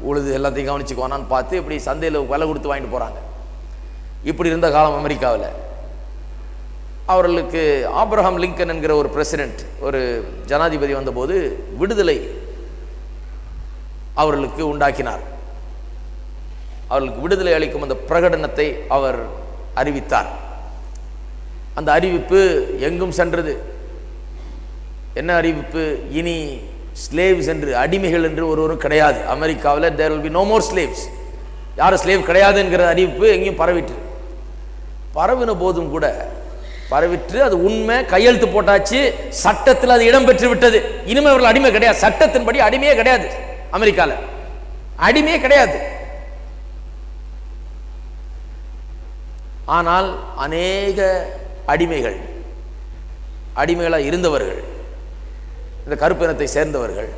உழுது எல்லாத்தையும் கவனிச்சுக்குவானான்னு பார்த்து இப்படி சந்தையில் விலை கொடுத்து வாங்கிட்டு போகிறாங்க. இப்படி இருந்த காலம் அமெரிக்காவில். அவர்களுக்கு ஆப்ரஹாம் லிங்கன் என்கிற ஒரு பிரசிடென்ட், ஒரு ஜனாதிபதி வந்தபோது விடுதலை அவர்களுக்கு உண்டாக்கினார். அவர்களுக்கு விடுதலை அளிக்கும் அந்த பிரகடனத்தை அவர் அறிவித்தார். அந்த அறிவிப்பு எங்கும் சென்றது. என்ன அறிவிப்பு? இனி ஸ்லேவ்ஸ் என்று, அடிமைகள் என்று ஒருவரும் கிடையாது அமெரிக்காவில். there will be no more slaves. யாரும் ஸ்லேவ் கிடையாது என்கிற அறிவிப்பு எங்கேயும் பரவிட்டு, பரவின போதும் கூட பரவிட்டு அது உண்மை, கையெழுத்து போட்டாச்சு, சட்டத்தில் அது இடம் பெற்று விட்டது. இனிமே அவர்கள் அடிமை கிடையாது, சட்டத்தின்படி அடிமையே கிடையாது. அமெரிக்காவில் அடிமையே கிடையாது. ஆனால் அநேக அடிமைகளாக இருந்தவர்கள், இந்த கருப்பு இனத்தை சேர்ந்தவர்கள்,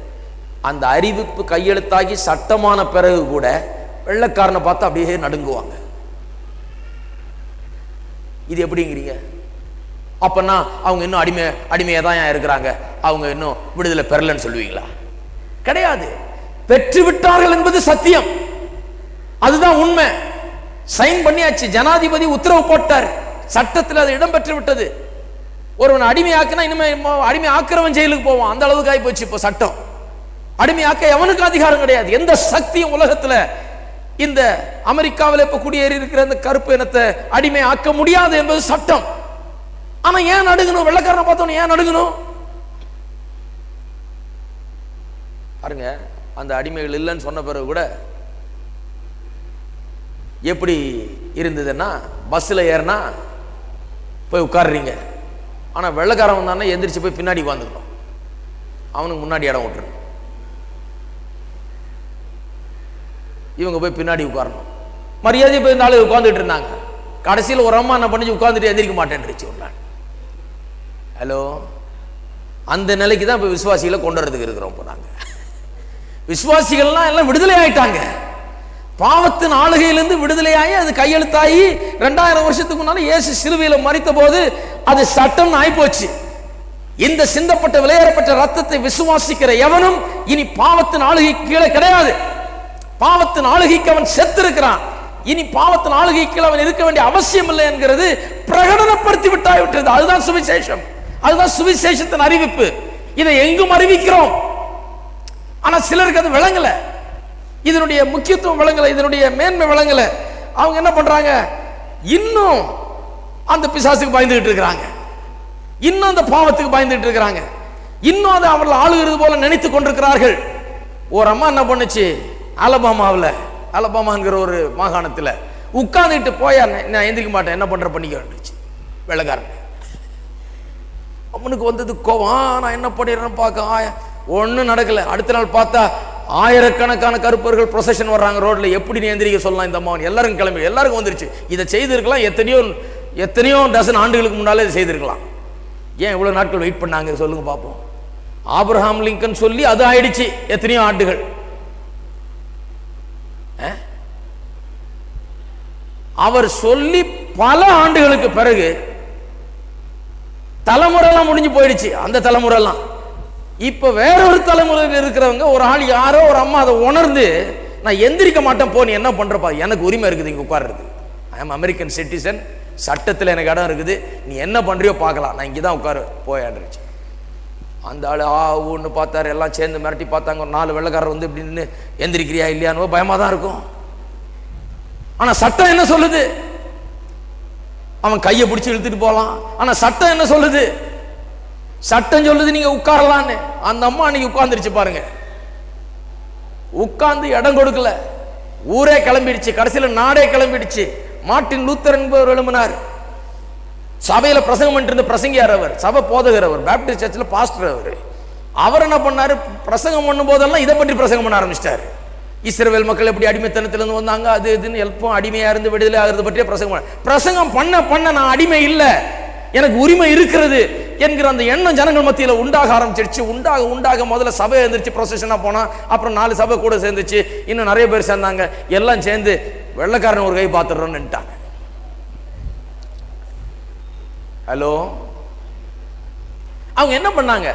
அந்த அறிவிப்பு கையெழுத்தாகி சட்டமான பிறகு கூட வெள்ளைக்காரனை பார்த்து அப்படியே நடுங்குவாங்க. இது எப்படிங்கிறீங்க? அப்பன்னா அவங்க இன்னும் அடிமையாக தான் இருக்கிறாங்க, அவங்க இன்னும் விடுதலை பெறலன்னு சொல்லுவீங்களா? கிடையாது. பெற்று விட்டார்கள் என்பது சத்தியம், அதுதான் உண்மை. சைன் பண்ணியாச்சு, ஜனாதிபதி உத்தரவு போட்டார், சட்டத்தில் அது இடம் பெற்று விட்டது. ஒருவன் அடிமையாக்குனா இனிமே அடிமை ஆக்கிறவன் ஜெயிலுக்கு போவான், அந்த அளவுக்கு ஆகி போச்சு இப்போ சட்டம். அடிமையாக்க எவனுக்கு அதிகாரம் கிடையாது. எந்த சக்தியும் உலகத்தில் இந்த அமெரிக்காவில் இப்ப குடியேறி இருக்கிற இந்த கருப்பு இனத்தை அடிமை ஆக்க முடியாது என்பது சட்டம். ஆனா ஏன் நடுங்கணும்? வெள்ளைக்காரனை பார்த்தோன்னு ஏன் நடுங்கணும்? பாருங்க, அந்த அடிமைகள் இல்லைன்னு சொன்ன பிறகு கூட எப்படி இருந்ததுன்னா, பஸ்ஸில் ஏறினா போய் உட்காடுறீங்க, ஆனால் வெள்ளைக்காரன் வந்தானே எந்திரிச்சு போய் பின்னாடி உட்காந்துக்கணும், அவனுக்கு முன்னாடி இடம் விட்டுருணும், இவங்க போய் பின்னாடி உட்காரணும். மரியாதை போய் இந்த ஆளு உட்காந்துட்டு இருந்தாங்க. கடைசியில் ஒரு அம்மா என்ன பண்ணி உட்காந்துட்டு எந்திரிக்க மாட்டேன்ருச்சு ஒரு நாள். ஹலோ, அந்த நிலைக்கு தான் இப்போ விசுவாசிகளை கொண்டு வரதுக்கு இருக்கிறோம். இப்போ நாங்கள் விசுவாசிகள்லாம் எல்லாம் விடுதலை ஆயிட்டாங்க. பாவத்தின் ஆளுகையிலிருந்து விடுதலையாகி அது கையெழுத்தாகி 2000 வருஷத்துக்கு முன்னால இயேசு சிலுவையில் மரித்த போது அது சட்டம் ஆயிப்போச்சு. இந்த சிந்தப்பட்ட விலையேறப்பட்ட ரத்தத்தை விசுவாசிக்கிற எவனும் இனி பாவத்தின் ஆளுகை கீழே கிடையாது. பாவத்தின் ஆளுகைக்கு அவன் செத்து இருக்கிறான். இனி பாவத்தின் ஆளுகைக்கு அவன் இருக்க வேண்டிய அவசியம் இல்லை என்கிறது பிரகடனப்படுத்தி விட்டாய்விட்டது. அதுதான் சுவிசேஷம், அதுதான் சுவிசேஷத்தின் அறிவிப்பு. இதை எங்கும் அறிவிக்கிறோம். ஆனா சிலருக்கு அது விளங்கல, இதனுடைய முக்கியத்துவம் விளங்கல, இதனுடைய மேன்மை விளங்கல. அவங்க என்ன பண்றாங்க? இன்னும் அந்த பிசாசுக்கு பயந்துகிட்டு இருக்கிறாங்க, இன்னும் அந்த பாவத்துக்கு பயந்துகிட்டு இருக்கிறாங்க, இன்னும் அதை அவர்கள் ஆளுகிறது போல நினைத்து கொண்டிருக்கிறார்கள். ஒரு அம்மா என்ன பண்ணுச்சு, அலபாமாங்கிற ஒரு மாகாணத்தில் உட்கார்ந்துட்டு போயா, நான் எந்திரிக்க மாட்டேன், என்ன பண்ற பண்ணிக்க வேண்டிச்சு. வெள்ளைக்காரன் அவனுக்கு வந்தது கோவம், நான் என்ன பண்ணிடுறேன்னு பார்க்க ஒன்றும் நடக்கல. அடுத்த நாள் பார்த்தா ஆயிரக்கணக்கான கருப்பர்கள் ப்ரொசஷன் வர்றாங்க ரோட்ல. எப்படி நீ எந்திரிக்க சொல்லலாம் இந்த அம்மாவன்? எல்லாரும் கிளம்பி, எல்லாருக்கும் வந்துருச்சு. இதை செய்திருக்கலாம், எத்தனையோ டசன் ஆண்டுகளுக்கு முன்னாலே இதை செய்திருக்கலாம். ஏன் இவ்வளவு நாட்கள் வெயிட் பண்ணாங்க சொல்லுங்க பார்ப்போம். ஆபிரகாம் லிங்கன் சொல்லி அது ஆயிடுச்சு எத்தனையோ ஆண்டுகள். அவர் சொல்லி பல ஆண்டுகளுக்கு பிறகு தலைமுறைலாம் முடிஞ்சு போயிடுச்சு. அந்த தலைமுறைலாம் இப்ப வேறொரு தலைமுறையில் இருக்கிறவங்க, ஒரு ஆள் யாரோ ஒரு அம்மா அதை உணர்ந்து, நான் எந்திரிக்க மாட்டேன், போ நீ என்ன பண்றப்பா, எனக்கு உரிமை இருக்குது இங்க உட்கார்றது, ஐ எம் அமெரிக்கன் சிட்டிசன், சட்டத்தில் எனக்கு இடம் இருக்குது, நீ என்ன பண்றியோ பார்க்கலாம், நான் இங்கே தான் உட்காரு போயாண்டுருச்சு. அந்த ஆள் ஒன்று பார்த்தாரு, எல்லாம் சேர்ந்து மிரட்டி பார்த்தாங்க. ஒரு 4 வெள்ளைக்காரர் வந்து இப்படி நின்று எந்திரிக்கிறியா இல்லையான்னு பயமா தான் இருக்கும். ஆனா சட்டம் என்ன சொல்லுது? அவன் கையை பிடிச்சி இழுத்துட்டு போகலாம். ஆனா சட்டம் என்ன சொல்லுது? சட்டம் சொல்லுது நீங்க உட்காரலான்னு. அந்த அம்மா அன்னைக்கு உட்கார்ந்துருச்சு பாருங்க. உட்கார்ந்து இடம் கொடுக்கல, ஊரே கிளம்பிடுச்சு, கடைசியில் நாடே கிளம்பிடுச்சு. மார்ட்டின் லூத்தர் என்பவர் எழுப்பினார். சபையில பிரசங்கம் பண்ணிட்டு இருந்த பிரசங்கியார் அவர், சபை போதகர் அவர், பேப்டிஸ்ட் சர்ச்சில் பாஸ்டர் அவர். அவர் என்ன பண்ணாரு, பிரசங்கம் பண்ணும் போதெல்லாம் இதை பற்றி பிரசங்கம் பண்ண ஆரம்பிச்சிட்டாரு. இஸ்ரவேல் மக்கள் எப்படி அடிமைத்தனத்திலிருந்து வந்தாங்க, அது இதுன்னு எல்பம் அடிமையா இருந்து விடுதலை ஆகிறது பற்றிய பிரசங்கம் பண்ண நான் அடிமை இல்லை, எனக்கு உரிமை இருக்கிறது என்கிற அந்த எண்ணம் ஜனங்கள் மத்தியில் உண்டாக ஆரம்பிச்சிருச்சு. உண்டாக முதல்ல சபை எழுந்திருச்சு, ப்ரொசஷனா போனா, அப்புறம் 4 சபை கூட சேர்ந்துச்சு, இன்னும் நிறைய பேர் சேர்ந்தாங்க. எல்லாம் சேர்ந்து வெள்ளைக்காரன் ஒரு கை பார்த்துடுறோம்னுட்டாங்க. ஹலோ, அவங்க என்ன பண்ணாங்க?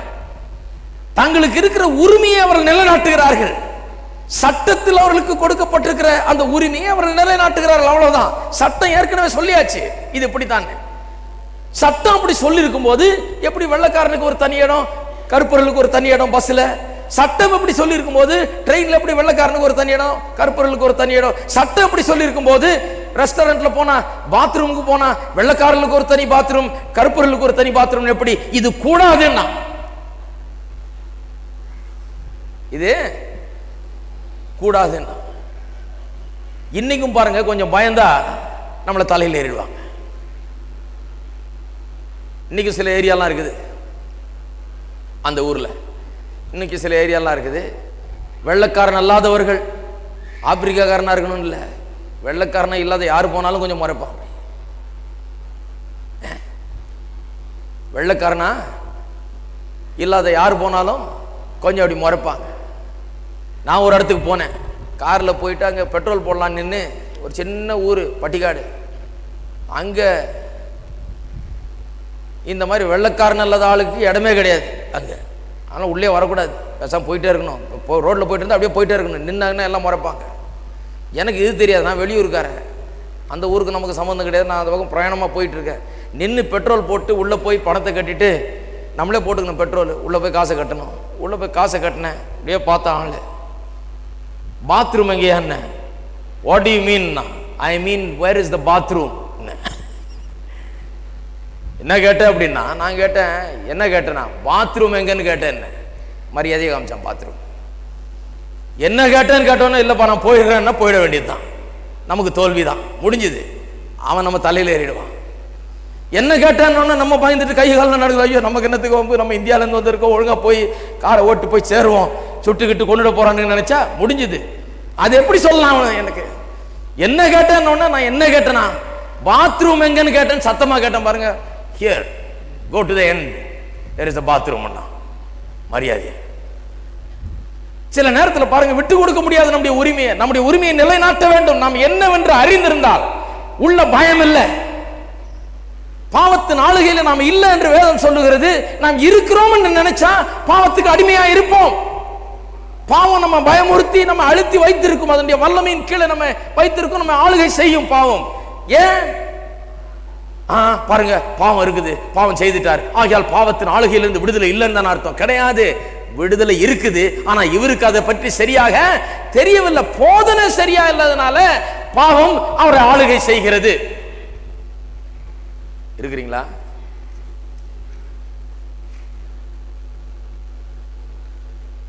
தங்களுக்கு இருக்கிற உரிமையை அவர்கள் நிலைநாட்டுகிறார்கள். சட்டத்தில் அவர்களுக்கு கொடுக்கப்பட்டிருக்கிற அந்த உரிமையை அவர்கள் நிலைநாட்டுகிறார்கள், அவ்வளவுதான். சட்டம் ஏற்கனவே சொல்லியாச்சு இது இப்படித்தான். சட்டம் அப்படி சொல்லி இருக்கும் போது எப்படி வெள்ளைக்காரனுக்கு ஒரு தனி இடம், கருப்பர்களுக்கு ஒரு தனி இடம் பஸ்ல? சட்டம் எப்படி சொல்லி இருக்கும் போது ட்ரெயின்ல எப்படி வெள்ளைக்காரனுக்கு ஒரு தனி இடம், கருப்பர்களுக்கு ஒரு தனி இடம்? சட்டம் எப்படி சொல்லி இருக்கும் போது ரெஸ்டாரண்ட்ல போனா, பாத்ரூமுக்கு போனா, வெள்ளைக்காரர்களுக்கு ஒரு தனி பாத்ரூம், கருப்பர்களுக்கு ஒரு தனி பாத்ரூம், எப்படி இது கூடாதுன்னா? இது கூடாதுன்னா இன்னைக்கும் பாருங்க, கொஞ்சம் பயந்தா நம்மளை தலையில் ஏறிடுவாங்க. இன்னைக்கு சில ஏரியாலாம் இருக்குது அந்த ஊர்ல, இன்னைக்கு சில ஏரியாலாம் இருக்குது. வெள்ளைக்காரன் அல்லாதவர்கள், ஆப்பிரிக்காக்காரனா இருக்கணும் இல்லை, வெள்ளைக்காரனா இல்லாத யாரு போனாலும் கொஞ்சம் முறைப்பான். வெள்ளைக்காரனா இல்லாத யாரு போனாலும் கொஞ்சம் அப்படி முறைப்பாங்க. நான் ஒரு இடத்துக்கு போனேன், கார்ல போயிட்டு அங்கே பெட்ரோல் போடலான்னு நின்று, ஒரு சின்ன ஊர் பட்டிக்காடு, அங்க இந்த மாதிரி வெள்ளைக்காரன் இல்லாத ஆளுக்கு இடமே கிடையாது அங்கே. ஆனால் உள்ளே வரக்கூடாது, பேசாம போயிட்டே இருக்கணும். இப்போ ரோட்டில் போயிட்டு இருந்தால் அப்படியே போயிட்டே இருக்கணும், நின்னாங்கன்னா எல்லாம் முறைப்பாங்க. எனக்கு இது தெரியாது, நான் வெளியூருக்காரன், அந்த ஊருக்கு நமக்கு சம்மந்தம் கிடையாது. நான் அந்த பக்கம் பிரயாணமாக போயிட்டு இருக்கேன். நின்று பெட்ரோல் போட்டு உள்ளே போய் பணத்தை கட்டிட்டு, நம்மளே போட்டுக்கணும் பெட்ரோல், உள்ளே போய் காசை கட்டணும். உள்ளே போய் காசை கட்டினேன், அப்படியே பார்த்தா ஆள், பாத்ரூம் எங்கேயா? What do you mean? I mean where is the bathroom? என்ன கேட்டேன் அப்படின்னா, நான் கேட்டேன் என்ன கேட்டேன்னா, பாத்ரூம் எங்கன்னு கேட்டேன். என்ன மரியாதையை காமிச்சான் பாத்ரூம். என்ன கேட்டேன்னு கேட்டோன்னா, இல்லைப்பா நான் போயிடுறேன்னா போயிட வேண்டியதுதான், நமக்கு தோல்விதான், முடிஞ்சுது. அவன் நம்ம தலையில் ஏறிடுவான். என்ன கேட்டான்னு நம்ம பயந்துட்டு கை காலம் நடக்குது, ஐயோ நமக்கு என்னத்துக்கு வந்து, நம்ம இந்தியாவிலேருந்து வந்திருக்கோம், ஒழுங்காக போய் காரை ஓட்டு போய் சேருவோம், சுட்டுக்கிட்டு கொண்டுட போறான்னு நினைச்சா முடிஞ்சுது. அது எப்படி சொல்லலாம்? எனக்கு என்ன கேட்டேன்னு, நான் என்ன கேட்டேனா, பாத்ரூம் எங்கன்னு கேட்டேன், சத்தமா கேட்டேன் பாருங்க. Here, go to the end, there is a bathroom. மரியாதை. சில நேரத்தில் பாருங்க, விட்டு கொடுக்க முடியாது நம்முடைய உரிமையை நிலைநாட்ட வேண்டும். நாம் என்னவென்று அறிந்திருந்தால் உள்ள பயம் இல்லை. பாவத்தின் ஆளுகையில நாம் இல்லை என்று வேதம் சொல்லுகிறது. நாம் இருக்கிறோம் என்று நினைச்சா பாவத்துக்கு அடிமையா இருப்போம். பாவம் நம்ம பயமுறுத்தி நம்ம அழுத்தி வைத்திருக்கும், அதனுடைய வல்லமையின் கீழே நம்ம வைத்திருக்கும், நம்ம ஆளுகை செய்யும் பாவம். ஏன் பாருங்க, பாவம் இருக்குது, பாவம் செய்துட்டார், ஆகையால் பாவத்தின் ஆளுகையிலிருந்து விடுதலை இல்லைன்னு தான் அர்த்தம் கிடையாது. விடுதலை இருக்குது, ஆனா இவருக்கு அதை பற்றி சரியாக தெரியவில்லை, போதனை சரியா இல்லாதனால பாவம் அவரை ஆளுகை செய்கிறது. இருக்கிறீங்களா?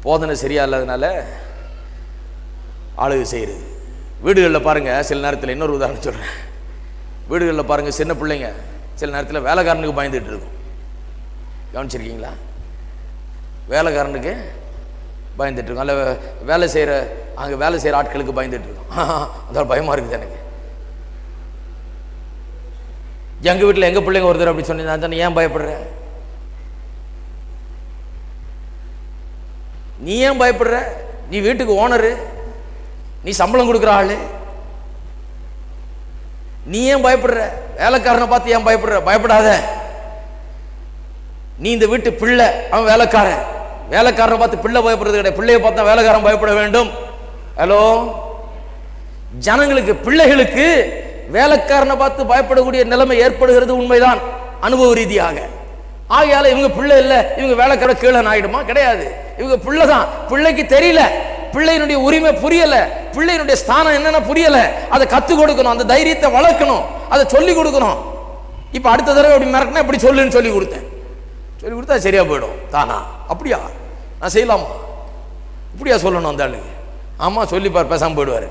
போதனை சரியா இல்லாதனால ஆளுகை செய்கிறது. வீடுகளில் பாருங்க, சில நேரத்தில் இன்னொரு உதாரணம் சொல்றேன். வீடுகளில் பாருங்க, சின்ன பிள்ளைங்க சில நேரத்தில் வேலைக்காரனுக்கு பயந்துட்டு இருக்கும். கவனிச்சிருக்கீங்களா? வேலைக்காரனுக்கு பயந்துட்டு இருக்கும், அல்ல வேலை செய்கிற ஆட்களுக்கு பயந்துட்டு இருக்கும். அதான் பயமா இருக்குது எனக்கு. எங்கள் வீட்டில் எங்கள் பிள்ளைங்க ஒருத்தர் அப்படி சொன்னீங்க, ஏன் பயப்படுற? நீ ஏன் பயப்படுற? நீ வீட்டுக்கு ஓனரு, நீ சம்பளம் கொடுக்குற ஆளு, நீ ஏன் பயப்படுற? வேலைக்காரனை பார்த்து ஏன் பயப்படுற? பயப்படாத. நீ இந்த வீட்டு பிள்ளை, அவன் வேலைக்காரன். வேலைக்காரனை பார்த்து பிள்ளை பயப்படுறது கிடையாது, பிள்ளையை பார்த்தா வேலைக்காரன் பயப்பட வேண்டும். ஹலோ, ஜனங்களுக்கு, பிள்ளைகளுக்கு வேலைக்காரனை பார்த்து பயப்படக்கூடிய நிலைமை ஏற்படுகிறது, உண்மைதான், அனுபவ ரீதியாக. ஆகையால இவங்க பிள்ளை இல்லை, இவங்க வேலைக்கார கீழே ஆயிடுமா? கிடையாது, இவங்க பிள்ளை தான். பிள்ளைக்கு தெரியல, பிள்ளையினுடைய உரிமை புரியல, பிள்ளையினுடைய ஸ்தானம் என்னன்னு புரியல. அதை கத்துக் கொடுக்கணும், அந்த தைரியத்தை வளர்க்கணும், அதை சொல்லி கொடுக்கணும். இப்ப அடுத்த தடவை அப்படி மிரட்டினா இப்படி சொல்லுன்னு சொல்லி கொடுத்தேன். சொல்லி கொடுத்தா சரியா போயிடும் தானா? அப்படியா நான் செய்யலாமா? இப்படியா சொல்லணும் அந்த ஆளுக்கு? ஆமா சொல்லிப்பார், பேசாம போயிடுவாரு.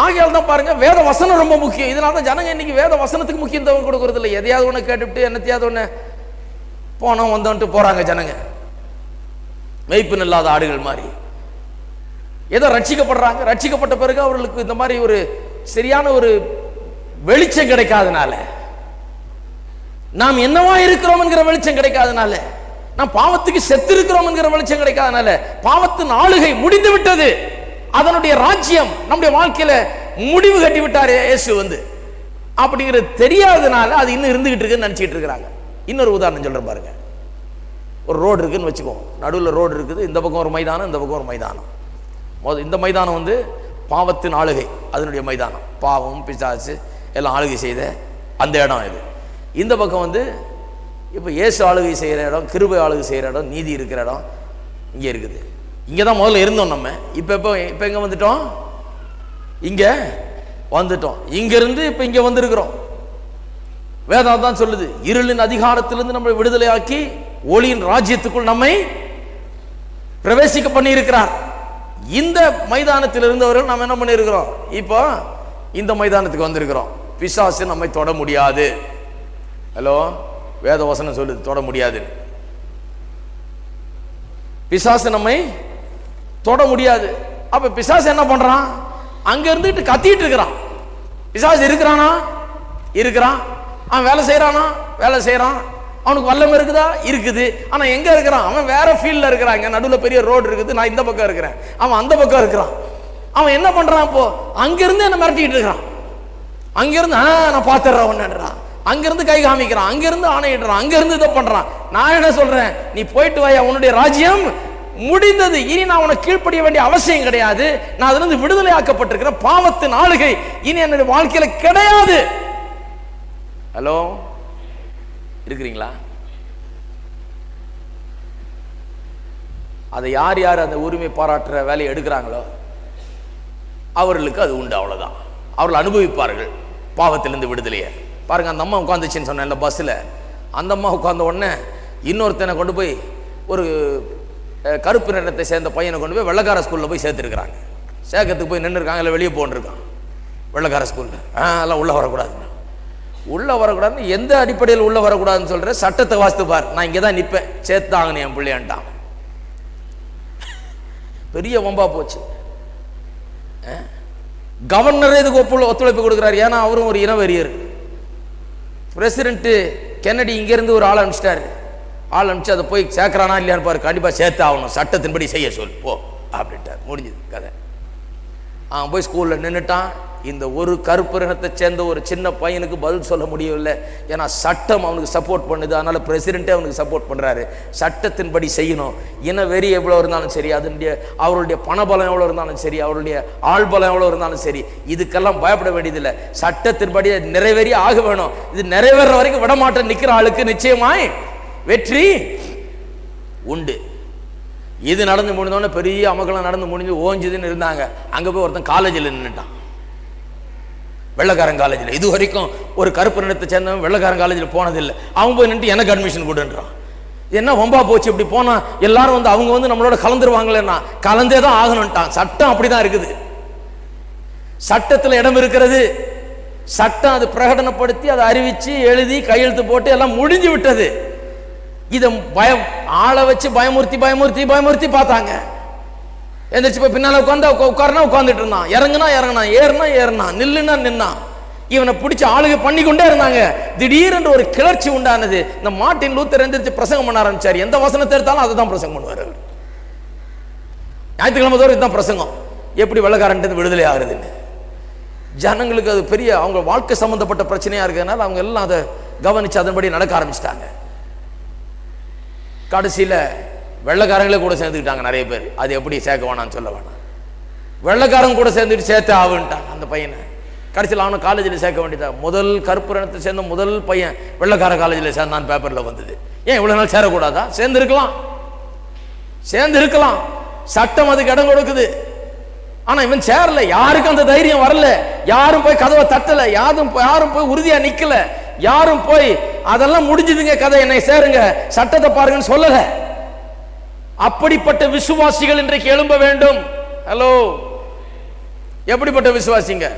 ஆகையால் தான் பாருங்க, வேத வசனம் ரொம்ப முக்கியம். இதனால தான் ஜனங்க இன்னைக்கு வேத வசனத்துக்கு முக்கியத்துவம் கொடுக்கறது இல்லை. எதையாவது ஒன்று கேட்டுவிட்டு என்னத்தையாவது ஒன்று போனோம் வந்தோன்ட்டு போறாங்க ஜனங்க, மெய்ப்பு இல்லாத ஆடுகள் மாதிரி. ஏதோ ரட்சிக்கப்படுறாங்க, ரட்சிக்கப்பட்ட பிறகு அவர்களுக்கு இந்த மாதிரி ஒரு சரியான ஒரு வெளிச்சம் கிடைக்காதனால, நாம் என்னவா இருக்கிறோம் என்கிற வெளிச்சம் கிடைக்காதனால, நாம் பாவத்துக்கு செத்து இருக்கிறோம் என்கிற வெளிச்சம் கிடைக்காதனால, பாவத்தின் ஆளுகை முடிந்து விட்டது, அதனுடைய ராஜ்யம் நம்முடைய வாழ்க்கையில முடிவு கட்டி விட்டாரு இயேசு வந்து, அப்படிங்கிறது தெரியாதனால அது இன்னும் இருந்துகிட்டு இருக்குன்னு நினைச்சிட்டு இருக்கிறாங்க. இன்னொரு உதாரணம் சொல்றேன் பாருங்க. ஒரு ரோடு இருக்குன்னு வச்சுக்கோ, நடுவில் ரோடு இருக்குது, இந்த பக்கம் ஒரு மைதானம், இந்த பக்கம் ஒரு மைதானம். இந்த மைதானம் வந்து பாவத்தின் ஆளுகை, அதனுடைய மைதானம், பாவம் பிசாசு எல்லாம் ஆளுகை செய்த அந்த இடம் இது. இந்த பக்கம் வந்து இப்போ இயேசு ஆளுகை செய்கிற இடம், கிருபை ஆளுகை செய்கிற இடம், நீதி இருக்கிற இடம் இங்கே இருக்குது. இங்கே தான் முதல்ல இருந்தோம் நம்ம. இப்போ எங்கே வந்துட்டோம்? இங்கே வந்துட்டோம். இங்கிருந்து இப்போ இங்கே வந்திருக்கிறோம். வேதம் தான் சொல்லுது, இருளின் அதிகாரத்திலிருந்து நம்மை விடுதலையாக்கி ஒளியின் ராஜ்யத்துக்குள் நம்மை பிரவேசிக்க பண்ணி இருக்கிறார். இந்த மைதானத்தில் இருந்தவர்கள் நாம் என்ன பண்ணி இருக்கிறோம்? இப்போ இந்த மைதானத்துக்கு வந்திருக்கிறோம். பிசாசு நம்மை தொட முடியாது. ஹலோ, வேத வசனம் சொல்லுது தொட முடியாது. பிசாசு நம்மை தொட முடியாது. அப்ப பிசாசு என்ன பண்றான்? அங்க இருந்துட்டு கத்திட்டு இருக்கிறான். பிசாசு இருக்கிறானா? இருக்கிறான். அவன் வேலை செய்யறானா? வேலை செய்யறான். அவனுக்கு வல்லம் இருக்குதா? இருக்குது. ஆனா எங்க இருக்கிறான்? அவன் வேற ஃபீல்ட்ல இருக்கிறான். நடுவில் பெரிய ரோடு இருக்குது, நான் இந்த பக்கம் இருக்கிறேன், அவன் அந்த பக்கம் இருக்கிறான். அவன் என்ன பண்றான்? இப்போ அங்கிருந்து என்ன மிரட்டிட்டு இருக்கிறான். அங்கிருந்து நான் பாத்துறேன் ஒன்னுன்றான், அங்கிருந்து கை காமிக்கிறான், அங்கிருந்து ஆணையிடுறான், அங்கிருந்து இதை பண்றான். நான் என்ன சொல்றேன்? நீ போயிட்டு வாயா, உன்னுடைய ராஜ்யம் முடிந்தது, இனி நான் உனக்கு கீழ்ப்படிய வேண்டிய அவசியம் கிடையாது, நான் அதுல இருந்து விடுதலை ஆக்கப்பட்டிருக்கிறேன், பாவத்தின் ஆளுகை இனி என்னுடைய வாழ்க்கையில கிடையாது. ஹலோ, இருக்கிறீங்களா? அதை யார் யார் அந்த உரிமை பாராட்டுற வேலையை எடுக்கிறாங்களோ அவர்களுக்கு அது உண்டு, அவ்வளவுதான். அவர்கள் அனுபவிப்பார்கள் பாவத்திலிருந்து விடுதலையை. பாருங்க, அந்த அம்மா உட்காந்துச்சுன்னு சொன்னேன்ல பஸ்ஸில், அந்த அம்மா உட்கார்ந்த உடனே இன்னொருத்தனை கொண்டு போய், ஒரு கருப்பு நிறத்தை சேர்ந்த பையனை கொண்டு போய் வெள்ளக்கார ஸ்கூலில் போய் சேர்த்துருக்குறாங்க. சேர்க்கறதுக்கு போய் நின்று இருக்காங்க, இல்லை வெளியே போன்றிருக்கான் வெள்ளக்கார ஸ்கூலில். எல்லாம் உள்ளே வரக்கூடாதுன்னு, உள்ளே வரக்கூடாதுன்னு எந்த அடிப்படையில் உள்ளே வரக்கூடாதுன்னு சொல்கிற? சட்டத்தை வாசித்து பார், நான் இங்கே தான் நிற்பேன், சேர்த்தாங்கன்னு என் பிள்ளையான்ட்டான். பெரிய வம்பா போச்சு. கவர்னரே இதுக்கு ஒத்துழைப்பு கொடுக்குறாரு. ஏன்னா அவரும் ஒரு இனவெறியர். பிரசிடென்ட் கென்னடி இங்கேருந்து ஒரு ஆள் அனுப்பிச்சிட்டாரு. ஆள் அனுப்பிச்சு அதை போய் சேர்க்கிறானா இல்லையான்னு பாரு, கண்டிப்பாக சேர்த்து ஆகணும், சட்டத்தின்படி செய்ய சொல் போ அப்படின்ட்டார். முடிஞ்சது கதை. அவன் போய் ஸ்கூலில் நின்றுட்டான். இந்த ஒரு கருப்பு இனத்தை சேர்ந்த ஒரு சின்ன பையனுக்கு பதில் சொல்ல முடியவில்லை. ஏன்னா சட்டம் அவனுக்கு சப்போர்ட் பண்ணுது, அதனால பிரசிடென்ட்டே அவனுக்கு சப்போர்ட் பண்ணுறாரு. சட்டத்தின்படி செய்யணும். இன வெறி எவ்வளோ இருந்தாலும் சரி, அதனுடைய அவருடைய பணபலம் எவ்வளோ இருந்தாலும் சரி, அவருடைய ஆள்பலம் எவ்வளோ இருந்தாலும் சரி, இதுக்கெல்லாம் பயப்பட வேண்டியதில்லை. சட்டத்தின்படி நிறைவேறி ஆக வேணும். இது நிறைவேற வரைக்கும் விடமாட்ட நிற்கிற ஆளுக்கு நிச்சயமாய் வெற்றி உண்டு. இது நடந்து முடிந்தோடனே பெரிய அமக்களும் நடந்து முடிஞ்சு ஓஞ்சுதுன்னு இருந்தாங்க. அங்கே போய் ஒருத்தன் காலேஜில் நின்றுட்டான், வெள்ளக்காரன் காலேஜில். இது வரைக்கும் ஒரு கருப்பு நிறத்தை சேர்ந்தவன் வெள்ளக்காரன் காலேஜில் போனதில்லை. அவன் போய் நின்று எனக்கு அட்மிஷன் கொடுன்றான். என்ன வம்பா போச்சு? இப்படி போனா எல்லாரும் வந்து அவங்க வந்து நம்மளோட கலந்துருவாங்களேன்னா, கலந்தே தான் ஆகணும்ட்டான். சட்டம் அப்படிதான் இருக்குது. சட்டத்தில் இடம் இருக்கிறது. சட்டம் அது பிரகடனப்படுத்தி அதை அறிவிச்சு எழுதி கையெழுத்து போட்டு எல்லாம் முடிஞ்சு விட்டது. இதை பயம் ஆளை வச்சு பயமுறுத்தி பயமுறுத்தி பயமுறுத்தி பார்த்தாங்க. எந்திரிச்சு போய் பின்னால உட்கார்ந்தா உட்காருனா உட்கார்ந்துட்டு இருந்தான், இறங்குனா இறங்கினான், ஏறுனா ஏறினான், நில்லுனா நின்னான். இவனை பிடிச்சி ஆளுகை பண்ணி கொண்டே இருந்தாங்க. திடீரென்று ஒரு கிளர்ச்சி உண்டானது. இந்த மார்ட்டின் லூத்தர் எந்திரிச்சு பிரசங்கம் பண்ண ஆரம்பிச்சார். எந்த வசனத்தை எடுத்தாலும் அதை தான் பிரசங்கம் பண்ணுவார். அவர் ஞாயிற்றுக்கிழமை தோறும் இதுதான் பிரசங்கம், எப்படி வெள்ளக்காரன் விடுதலை ஆகுறதுன்னு. ஜனங்களுக்கு அது பெரிய அவங்க வாழ்க்கை சம்பந்தப்பட்ட பிரச்சனையா இருக்கிறதுனால அவங்க எல்லாம் அதை கவனிச்சு அதன்படி நடக்க ஆரம்பிச்சிட்டாங்க. கடைசியில் வெள்ளைக்காரங்களே கூட சேர்ந்துக்கிட்டாங்க நிறைய பேர். அது எப்படி சேர்க்க வேணாம்னு சொல்ல வேணாம், வெள்ளைக்காரங்க கூட சேர்ந்துட்டு சேர்த்து ஆகுன்ட்டாங்க அந்த பையனை. கடைசியில் அவனை காலேஜில் சேர்க்க வேண்டியதான். முதல் கருப்பு இனத்தை சேர்ந்த முதல் பையன் வெள்ளைக்கார காலேஜில் சேர்ந்தான் பேப்பரில் வந்தது. ஏன் இவ்வளோ நாள் சேரக்கூடாதா? சேர்ந்து இருக்கலாம், சட்டம் அதுக்கு இடம் கொடுக்குது. ஆனா இவன் சேரல, யாருக்கும் அந்த தைரியம் வரல, யாரும் போய் கதவை தட்டல, யாரும் போய் உறுதியா நிக்கல, யாரும் போய் அதெல்லாம் முடிஞ்சதுங்க கதை, என்னை சேருங்க சட்டத்தை பாருங்கன்னு சொல்லல. அப்படிப்பட்ட விசுவாசிகள் இன்றைக்கு எழும்ப வேண்டும். ஹலோ, எப்படிப்பட்ட விசுவாசிங்க?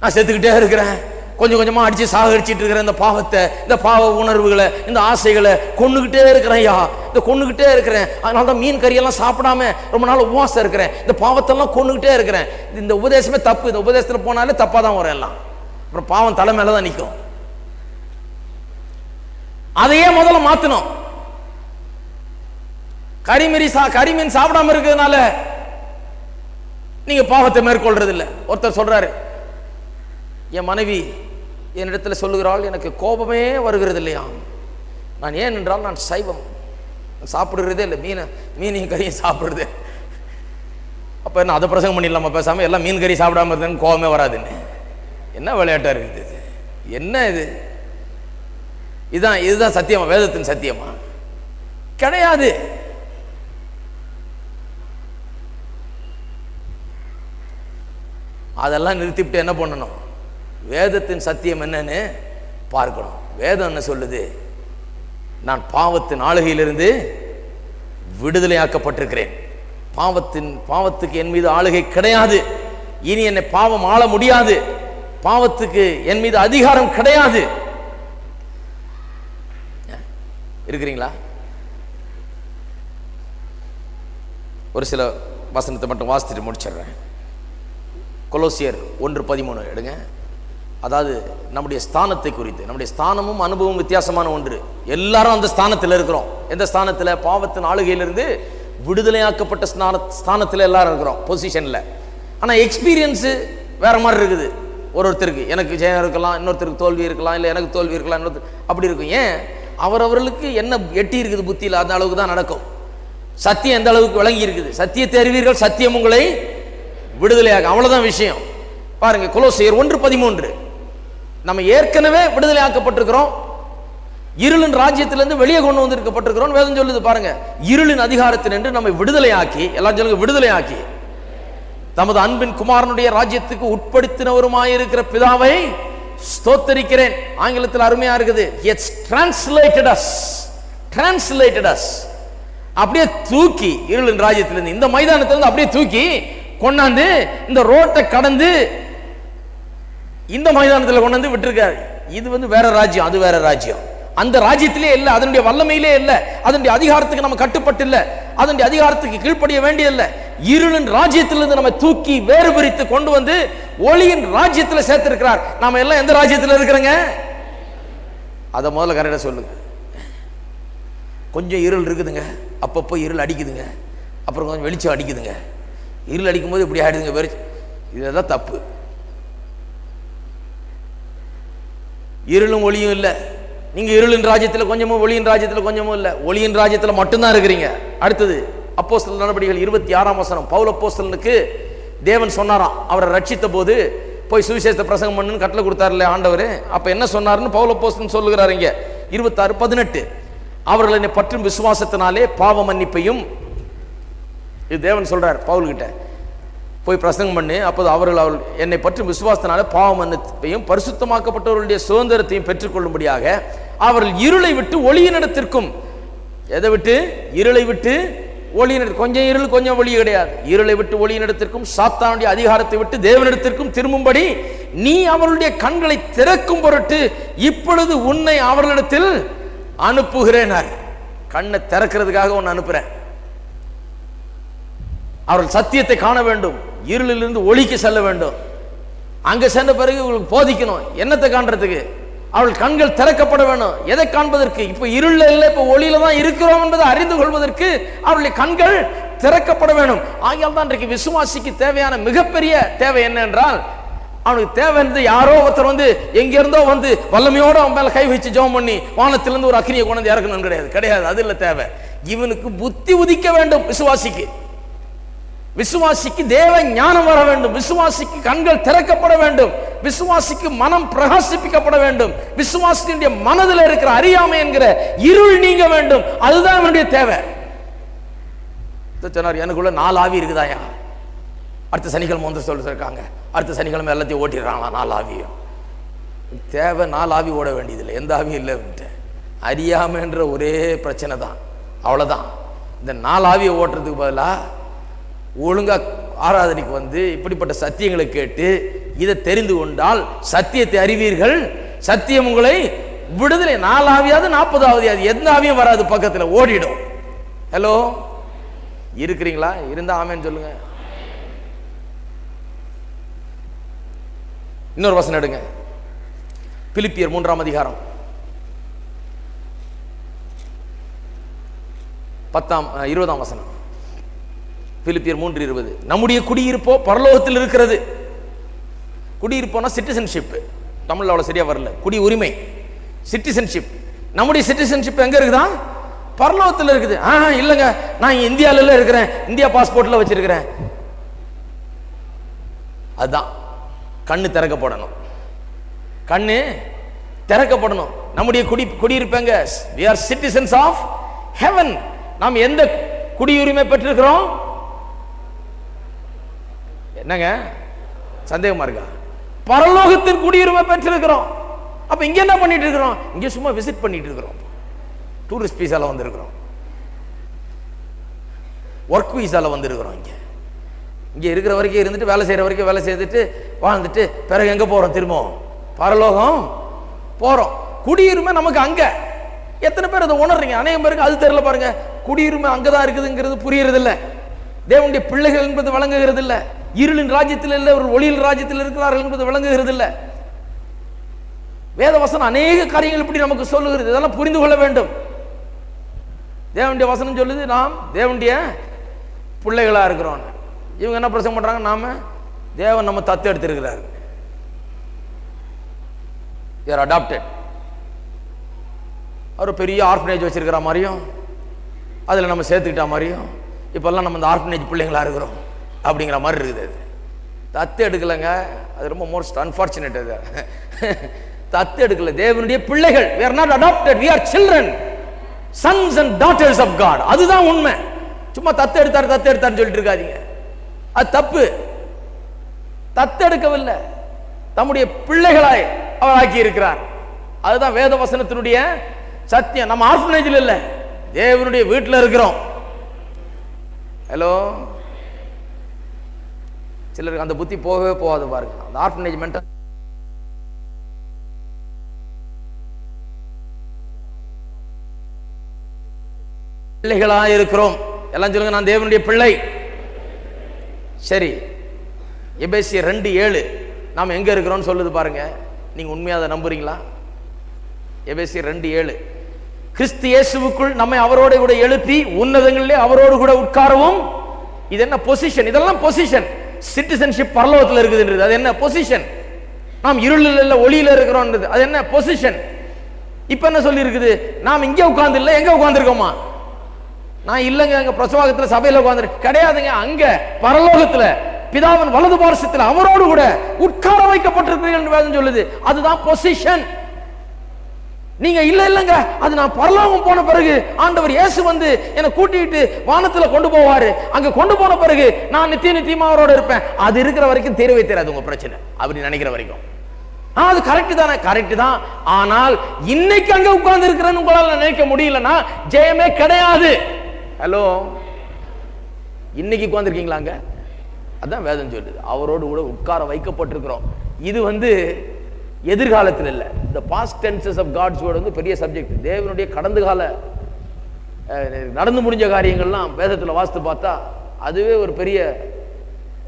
நான் செத்துக்கிட்டே இருக்கிறேன், கொஞ்சம் கொஞ்சமா அடிச்சு சாகடிச்சிட்டு இருக்கிறேன், இந்த பாவத்தை, இந்த பாவ உணர்வுகளை, இந்த ஆசைகளை கொண்டுகிட்டே இருக்கிறேன் ஐயா, இந்த கொண்டுகிட்டே இருக்கிறேன். அதனால தான் மீன் கறியெல்லாம் சாப்பிடாம ரொம்ப நாள் உபவாசம் இருக்கிறேன், இந்த பாவத்தெல்லாம் கொண்டுகிட்டே இருக்கிறேன். இந்த உபதேசமே தப்பு, இந்த உபதேசத்தில் போனாலே தப்பா தான் வரும் எல்லாம். அப்புறம் பாவம் தலை மேல தான் நிற்கும். அதையே முதல்ல மாத்தணும். கரிமீன் சாப்பிடாம இருக்கிறதுனால நீங்க பாவத்தை மேற்கொள்றது இல்லை. ஒருத்தர் சொல்றாரு, என் மனைவி என்னிடத்தில் சொல்லுகிறாள், எனக்கு கோபமே வருகிறது இல்லையா. நான் ஏன் என்றால் நான் சைவம், சாப்பிடுறதே இல்லை, மீனையும் கறியும் சாப்பிடுறது. அப்போ என்ன அதை பிரசங்கம் பண்ணிடலாமா பேசாமல், எல்லாம் மீன் கறி சாப்பிடாம இருந்தேன்னு கோபமே வராதுன்னு? என்ன விளையாட்டாக இருக்குது இது? என்ன இது? இதுதான் சத்தியமா? வேதத்தின் சத்தியமா? கிடையாது. அதெல்லாம் நிறுத்திவிட்டு என்ன பண்ணணும்? வேதத்தின் சத்தியம் என்னன்னு பார்க்கணும். வேதம் என்ன சொல்லுது? நான் பாவத்தின் ஆளுகையிலிருந்து விடுதலையாக்கப்பட்டிருக்கிறேன். பாவத்துக்கு என் மீது ஆளுகை கிடையாது. இனி என்னை பாவம் ஆள முடியாது. பாவத்துக்கு என் மீது அதிகாரம் கிடையாது. இருக்கிறீங்களா? ஒரு சில வசனத்தை மட்டும் வாசித்துட்டு முடிச்சிடுறேன். கொலோசியர் 1:13 எடுங்க. அதாவது நம்முடைய ஸ்தானத்தை குறித்து, நம்முடைய ஸ்தானமும் அனுபவம் வித்தியாசமான ஒன்று. எல்லாரும் அந்த ஸ்தானத்தில் இருக்கிறோம். எந்த ஸ்தானத்தில்? பாவத்தின் ஆளுகையிலிருந்து விடுதலையாக்கப்பட்ட ஸ்தானத்தில் எல்லாரும் இருக்கிறோம், பொசிஷன்ல. ஆனால் எக்ஸ்பீரியன்ஸு வேற மாதிரி இருக்குது ஒருத்தருக்கு. எனக்கு ஜெயம் இருக்கலாம், இன்னொருத்தருக்கு தோல்வி இருக்கலாம், இல்லை எனக்கு தோல்வி இருக்கலாம், இன்னொருத்தர் அப்படி இருக்கும். ஏன்? அவரவர்களுக்கு என்ன எட்டி இருக்குது புத்தியில், அந்த அளவுக்கு தான் நடக்கும். சத்தியம் எந்த அளவுக்கு விளங்கி இருக்குது? சத்தியத்தை அறிவீர்கள், சத்தியம் உங்களை விடுதலையாக, அவ்வளவுதான் விஷயம். பாருங்க, கொலோசியர் 1:13. நம்ம ஏற்கனவே விடுதலை ஆக்கப்பட்டிருக்கிறோம், இருளின் ராஜ்யத்திலிருந்து வெளியே கொண்டு வந்திருக்கப்பட்டிருக்கிறோம். வேதம் சொல்லுது பாருங்க, இருளின் அதிகாரத்தில் என்று நம்மை விடுதலையாக்கி, எல்லாம் சொல்லுங்க, விடுதலையாக்கி தமது அன்பின் குமாரனுடைய ராஜ்யத்துக்கு உட்படுத்தினவருமாயிருக்கிற பிதாவை ஸ்தோத்தரிக்கிறேன். ஆங்கிலத்தில் அருமையா இருக்குது, he has translated us. அப்படியே தூக்கி இருளின் ராஜ்யத்திலிருந்து, இந்த மைதானத்திலிருந்து அப்படியே தூக்கி கொண்டாந்து இந்த ரோட்டை கடந்து இந்த மைதானத்தில் கொண்டாந்து விட்டுருக்காரு. இது வேற ராஜ்யம், அது வேற ராஜ்யம். அந்த ராஜ்யத்திலே இல்லை, அதனுடைய வல்லமையிலே இல்லை, அதனுடைய அதிகாரத்துக்கு நம்ம கட்டுப்பட்டு இல்லை, அதனுடைய அதிகாரத்துக்கு கீழ்ப்படிய வேண்டியதில்லை. இருளின் ராஜ்யத்திலிருந்து நம்ம தூக்கி வேறு பிரித்து கொண்டு வந்து ஒளியின் ராஜ்யத்தில் சேர்த்திருக்கிறார். நாம எல்லாம் எந்த ராஜ்யத்தில் இருக்கிறோங்க? அதை முதல்ல கரெக்டா சொல்லுங்க. கொஞ்சம் இருள் இருக்குதுங்க, அப்பப்போ இருள் அடிக்குதுங்க, அப்புறம் கொஞ்சம் வெளிச்சம் அடிக்குதுங்க. இருள் அடிக்கும் போது இப்படி ஆயிடுதுங்க, இதெல்லாம் தப்பு. இருளும் ஒளியும் இல்லை. நீங்க இருளின் ராஜ்யத்தில் கொஞ்சமும், ஒளியின் ராஜ்யத்தில் கொஞ்சமும் இல்லை, ஒளியின் ராஜ்யத்தில் மட்டும்தான் இருக்கிறீங்க. அடுத்தது அப்போஸ்தலர் நடபடிகள் 26 பவுல் அப்போஸ்தலனுக்கு தேவன் சொன்னாராம், அவரை ரட்சித்த போது போய் சுவிசேஷத்தை பிரசங்கம் பண்ணுன்னு கட்டளை கொடுத்தாருல்ல ஆண்டவர். அப்ப என்ன சொன்னாருன்னு பவுல் அப்போஸ்தலன் சொல்லுகிறார் இங்க 26:18. அவர்கள் என்னை பற்றும் விசுவாசத்தினாலே பாவ மன்னிப்பையும், இது தேவன் சொல்றார் பவுல் கிட்ட, போய் பிரசங்கம் பண்ணு, அப்போது அவர்கள் என்னை பற்றி விசுவாசத்தினால பாவ மன்னிப்பையும் பரிசுத்தமாக்கப்பட்டவர்களுடைய சுதந்திரத்தையும் பெற்றுக்கொள்ளும்படியாக அவர்கள் இருளை விட்டு ஒளியினிடத்திற்கும், எதை விட்டு? இருளை விட்டு ஒளியினிடத்து, கொஞ்சம் இருள் கொஞ்சம் ஒளி கிடையாது, இருளை விட்டு ஒளியினிடத்திற்கும் சாத்தானுடைய அதிகாரத்தை விட்டு தேவனிடத்திற்கும் திரும்பும்படி நீ அவர்களுடைய கண்களை திறக்கும் பொருட்டு இப்பொழுது உன்னை அவர்களிடத்தில் அனுப்புகிறேன். கண்ணை திறக்கிறதுக்காக உன்னை அனுப்புறேன். அவர்கள் சத்தியத்தை காண வேண்டும், இருளிலிருந்து ஒளிக்கு செல்ல வேண்டும். அங்க சென்ற பிறகு இவங்களுக்கு போதிக்கணும். என்னத்தை காண்றதுக்கு? அவள் கண்கள் திறக்கப்பட வேணும். எதை காண்பதற்கு? இப்ப இருள இல்லை, இப்ப ஒளியில தான் இருக்கிறோம் என்பதை அறிந்து கொள்வதற்கு அவளுடைய கண்கள் திறக்கப்பட வேணும். ஆகியால் தான் இன்றைக்கு விசுவாசிக்கு தேவையான மிகப்பெரிய தேவை என்ன என்றால், அவனுக்கு தேவை யாரோ ஒருத்தர் எங்க இருந்தோ வல்லமையோட அவன் மேல கை வச்சு ஜெபம் பண்ணி வானத்திலிருந்து ஒரு அக்கினியை கொண்டு இறக்கணும் கிடையாது. அது இல்ல தேவை. இவனுக்கு புத்தி உதிக்க வேண்டும். விசுவாசிக்கு தேவ ஞானம் வர வேண்டும். விசுவாசிக்கு கண்கள் திறக்கப்பட வேண்டும். விசுவாசிக்கு மனம் பிரகாசிப்பிக்கப்பட வேண்டும். விசுவாசியுடைய மனதில் இருக்கிற அறியாமை என்கிற இருள் நீங்க வேண்டும். அதுதான் அவனுடைய தேவை. சொன்னார், எனக்குள்ள 4 ஆவி இருக்குதாயா? அடுத்த சனிக்கிழமை சொல்லிருக்காங்க, அடுத்த சனிக்கிழமை எல்லாத்தையும் ஓட்டிடுறாங்களா 4 ஆவியும். தேவை 4 ஆவி ஓட வேண்டியதில்லை, எந்த ஆவியும் இல்லை. அறியாமைன்ற ஒரே பிரச்சனை தான், அவ்வளவுதான். இந்த 4 ஆவியை ஓட்டுறதுக்கு பதிலாக ஒழுங்கா ஆராதனைக்கு இப்படிப்பட்ட சத்தியங்களை கேட்டு இதை தெரிந்து கொண்டால் சத்தியத்தை அறிவீர்கள், சத்தியம் உங்களை விடுதலை. 4 ஆவியாவது 40 ஆவியாவது எந்த ஆவியும் வராது, பக்கத்துல ஓடிடும். ஹலோ, இருக்கிறீங்களா? இருந்தா ஆமேன்னு சொல்லுங்க. இன்னொரு வசனம் எடுங்க, பிலிப்பியர் 3ஆம் அதிகாரம் 20ஆம் வசனம். பிலிப்பியர் 3:20. நம்முடைய குடியிருப்போ பரலோகத்தில் இருக்கிறது. குடியிருப்போனா சிட்டிசன்ஷிப், தமிழ்ல அவ்வளவு சரியா வரல. குடி உரிமை, சிட்டிசன்ஷிப். நம்முடைய சிட்டிசன்ஷிப் எங்க இருக்குதா? பரலோகத்தில் இருக்குது. இல்லைங்க, நான் இந்தியாவில இருக்கிறேன், இந்தியா பாஸ்போர்ட்ல வச்சிருக்கிறேன். அதுதான் கண்ணு திறக்கப்படணும். கண்ணு திறக்கப்படணும். நம்முடைய குடியிருப்பங்க, we are citizens of heaven. நாம் எந்த குடியுரிமை பெற்றிருக்கிறோம்? என்னங்க சந்தேகமா இருக்கா? பரலோகத்தின் குடியுரிமை பெற்றிருக்கிறோம். அப்ப இங்க என்ன பண்ணிட்டு இருக்கிறோம்? இங்க சும்மா விசிட் பண்ணிட்டு இருக்கிறோம். டூரிஸ்ட் வீசால வந்திருக்கிறோம், ஒர்க் வீசால வந்திருக்கிறோம். இங்க இருக்கிற வரைக்கும் இருந்துட்டு, வேலை செய்யற வரைக்கும் வேலை செய்துட்டு வாழ்ந்துட்டு பிறகு எங்க போறோம்? திரும்ப பரலோகம் போறோம். குடியுரிமை நமக்கு அங்க. எத்தனை பேர் அதை உணர்றீங்க? அநேகம் பேருக்கு அது தெரியல. பாருங்க, குடியுரிமை அங்கதான் இருக்குதுங்கிறது புரியறது இல்ல. தேவனுடைய பிள்ளைகள் என்பது வழங்குகிறது இல்ல. இருளின் ராஜ்யத்தில் இல்ல, ஒரு ஒளியின் ராஜ்யத்தில் இருக்கிறார்கள் என்பது வழங்குகிறது இல்ல. வேத வசனம் அநேக காரியங்கள் இப்படி நமக்கு சொல்லுகிறது. இதெல்லாம் புரிந்து கொள்ள வேண்டும். தேவனுடைய வசனம் சொல்லுது நாம் தேவனுடைய பிள்ளைகளா இருக்கிறோம். இவங்க என்ன பிரசங்கம் பண்றாங்க? நாம தேவன் நம்ம தத்து எடுத்திருக்கிறார். you are adopted. ஒரு பெரிய ஆர்ஃபனேஜ் வச்சிருக்கிற மாதிரியும் அதில் நம்ம சேர்த்துக்கிட்ட மாதிரியும் இப்போல்லாம் நம்ம இந்த ஆர்ஃபனேஜ் பிள்ளைங்களா இருக்கிறோம் அப்படிங்கிற மாதிரி இருக்குது. அது தத்து எடுக்கலைங்க, அது ரொம்ப மோஸ்ட் அன்ஃபார்ச்சுனேட். அது தத்து எடுக்கல, தேவனுடைய பிள்ளைகள். we are not adopted, we are children, sons and daughters of God. அதுதான் உண்மை. சும்மா தத்து எடுத்தாருன்னு சொல்லிட்டு இருக்காதீங்க, அது தப்பு. தத்து எடுக்கவில்லை, தம்முடைய பிள்ளைகளாய் அவர் ஆக்கி இருக்கிறார். அதுதான் வேத வசனத்தினுடைய சத்தியம். நம்ம ஆர்ஃபனேஜில் இல்ல, தேவனுடைய வீட்டில் இருக்கிறோம். ஹலோ, சிலருக்கு அந்த புத்தி போகவே போகாது. பாருங்க, அந்த ஆர்ஃபனேஜ் மென்டல் பிள்ளைகளா இருக்கிறோம். எல்லாம் சொல்லுங்க, நான் தேவனுடைய பிள்ளை. சரி, எபேசியர் 2:7 நாம் எங்க இருக்கிறோம் சொல்லுது பாருங்க. நீங்க உண்மையா அதை நம்புறீங்களா? எபேசியர் 2:7, கிறிஸ்து இயேசுவுக்குள் நம்மை அவரோடு கூட எழுப்பி உன்னதங்களிலே அவரோடு கூட உட்காரவும். இது என்ன பொசிஷன்? இதெல்லாம் பொசிஷன். சிட்டிசன்ஷிப் பரலோகத்தில் இருக்குதுன்றது அது என்ன பொசிஷன்? நாம் இருளில் இல்ல ஒளியில இருக்கிறோம், அது என்ன பொசிஷன்? இப்ப என்ன சொல்லி இருக்குது? நாம் இங்கே உட்கார்ந்து இல்ல, எங்க உட்கார்ந்துருக்கோமா? நான் இல்லங்க அங்க பிரசவாகத்துல சபையில உட்கார்ந்து கிடையாதுங்க, அங்க பரலோகத்துல பிதாவின் வலது பார்சத்தில் அவரோடு கூட உட்கார வைக்கப்பட்டிருக்கிறீர்கள் வேதம் சொல்லுது. அதுதான் பொசிஷன். நீங்க இல்லங்க, அது நான் பரலோகம் போன பிறகு ஆண்டவர் இயேசு என்னை கூட்டிட்டு வானத்துல கொண்டு போவாரு. அங்க கொண்டு போன பிறகு நான் நித்தியமா அவரோட இருப்பேன். அது இருக்கிற வரைக்கும் தீர்வே தெரியாது உங்க பிரச்சனை, அப்படி நினைக்கிற வரைக்கும். அது கரெக்ட் தானே? கரெக்ட் தான். ஆனால் இன்னைக்கு அங்க உட்கார்ந்து இருக்கிறேன்னு உங்களால நினைக்க முடியலன்னா ஜெயமே கிடையாது. ஹலோ, இன்னைக்கு உட்கார்ந்துருக்கீங்களா அங்க? அதான் வேதம் சொல்லுது, அவரோடு கூட உட்கார வைக்கப்பட்டிருக்கிறோம். இது எதிர்காலத்தில் இல்லை. இந்த past tenses of God's word பெரிய சப்ஜெக்ட். தேவனுடைய கடந்த கால நடந்து முடிஞ்ச காரியங்கள்லாம் வேதத்தில் வாசித்து பார்த்தா அதுவே ஒரு பெரிய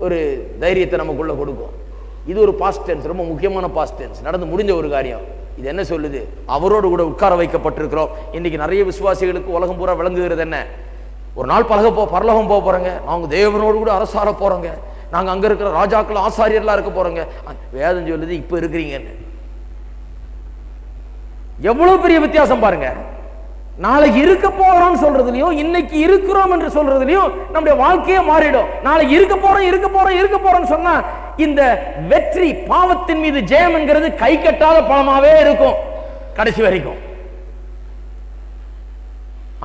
ஒரு தைரியத்தை நமக்குள்ள கொடுக்கும். இது ஒரு பாஸ்ட் டென்ஸ், ரொம்ப முக்கியமான பாஸ்ட் டென்ஸ், நடந்து முடிஞ்ச ஒரு காரியம். இது என்ன சொல்லுது? அவரோடு கூட உட்கார வைக்கப்பட்டிருக்கிறோம். இன்னைக்கு நிறைய விசுவாசிகளுக்கு உலகம் பூரா விளங்குகிறது என்ன? ஒரு நாள் பரலோகம் போக போறோங்க, நாங்க தேவனோடு கூட அரசார போறோங்க, நாங்க அங்க இருக்கிற ராஜாக்கள் ஆசாரியர்களா இருக்க போறோங்க. வேதம் சொல்லுது இப்ப இருக்கிறீங்கன்னு. எவ்வளவு பெரிய வித்தியாசம் பாருங்க. நாளைக்கு இருக்க போறோம் சொல்றதுலயும் இன்னைக்கு இருக்கிறோம் என்று சொல்றதுலயும் நம்முடைய வாழ்க்கையே மாறிடும். நாளைக்கு இருக்க போறோம் சொன்னா இந்த வெற்றி, பாவத்தின் மீது ஜெயம் என்கிறது கை கட்டாத பணமாவே இருக்கும் கடைசி வரைக்கும்.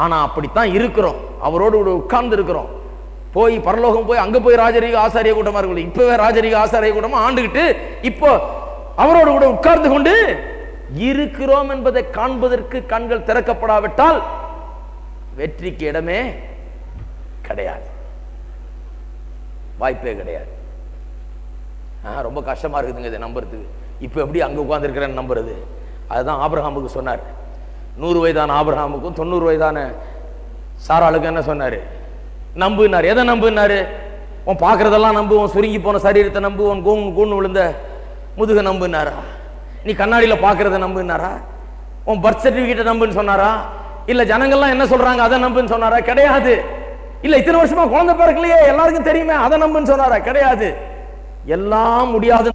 ஆனா அப்படித்தான் இருக்கிறோம், அவரோடு உட்கார்ந்து இருக்கிறோம். போய் பரலோகம் போய் அங்க போய் ராஜரீக ஆசாரிய கூட்டமா இருக்கும். இப்பவே ராஜரீக ஆசாரிய கூட்டமா ஆண்டுகிட்டு இப்போ அவரோடு கூட உட்கார்ந்து கொண்டு இருக்கிறோம் என்பதை காண்பதற்கு கண்கள் திறக்கப்படாவிட்டால் வெற்றிக்கு இடமே கிடையாது, வாய்ப்பே கிடையாது. ரொம்ப கஷ்டமா இருக்குதுங்க இதை நம்புறதுக்கு. இப்ப எப்படி அங்க உட்கார்ந்து இருக்கிறேன்னு நம்புறது? அதுதான் ஆபிரகாமுக்கு சொன்னார். 100 வயதான ஆபிரகாமுக்கும் 90 வயதான சாராளுக்கு என்ன சொன்னாரு? நம்புனாரு. எதை நம்புனாரு? உன் பாக்குறதெல்லாம் நம்பு, உன் சுருங்கி போன சரீரத்தை நம்பு, உன் கூண்டு விழுந்த முதுக நம்புனாரா? நீ கண்ணாடியில பாக்குறத நம்புனாரா? உன் பர்த் சர்டிபிகேட்டை நம்புன்னு சொன்னாரா? இல்ல ஜனங்கள்லாம் என்ன சொல்றாங்க அதை நம்புன்னு சொன்னாரா? கிடையாது. இல்ல இத்தனை வருஷமா குழந்தை பிறக்கலையே எல்லாருக்கும் தெரியுமே அதை நம்புன்னு சொன்னாரா? கிடையாது. எல்லாம் முடியாது.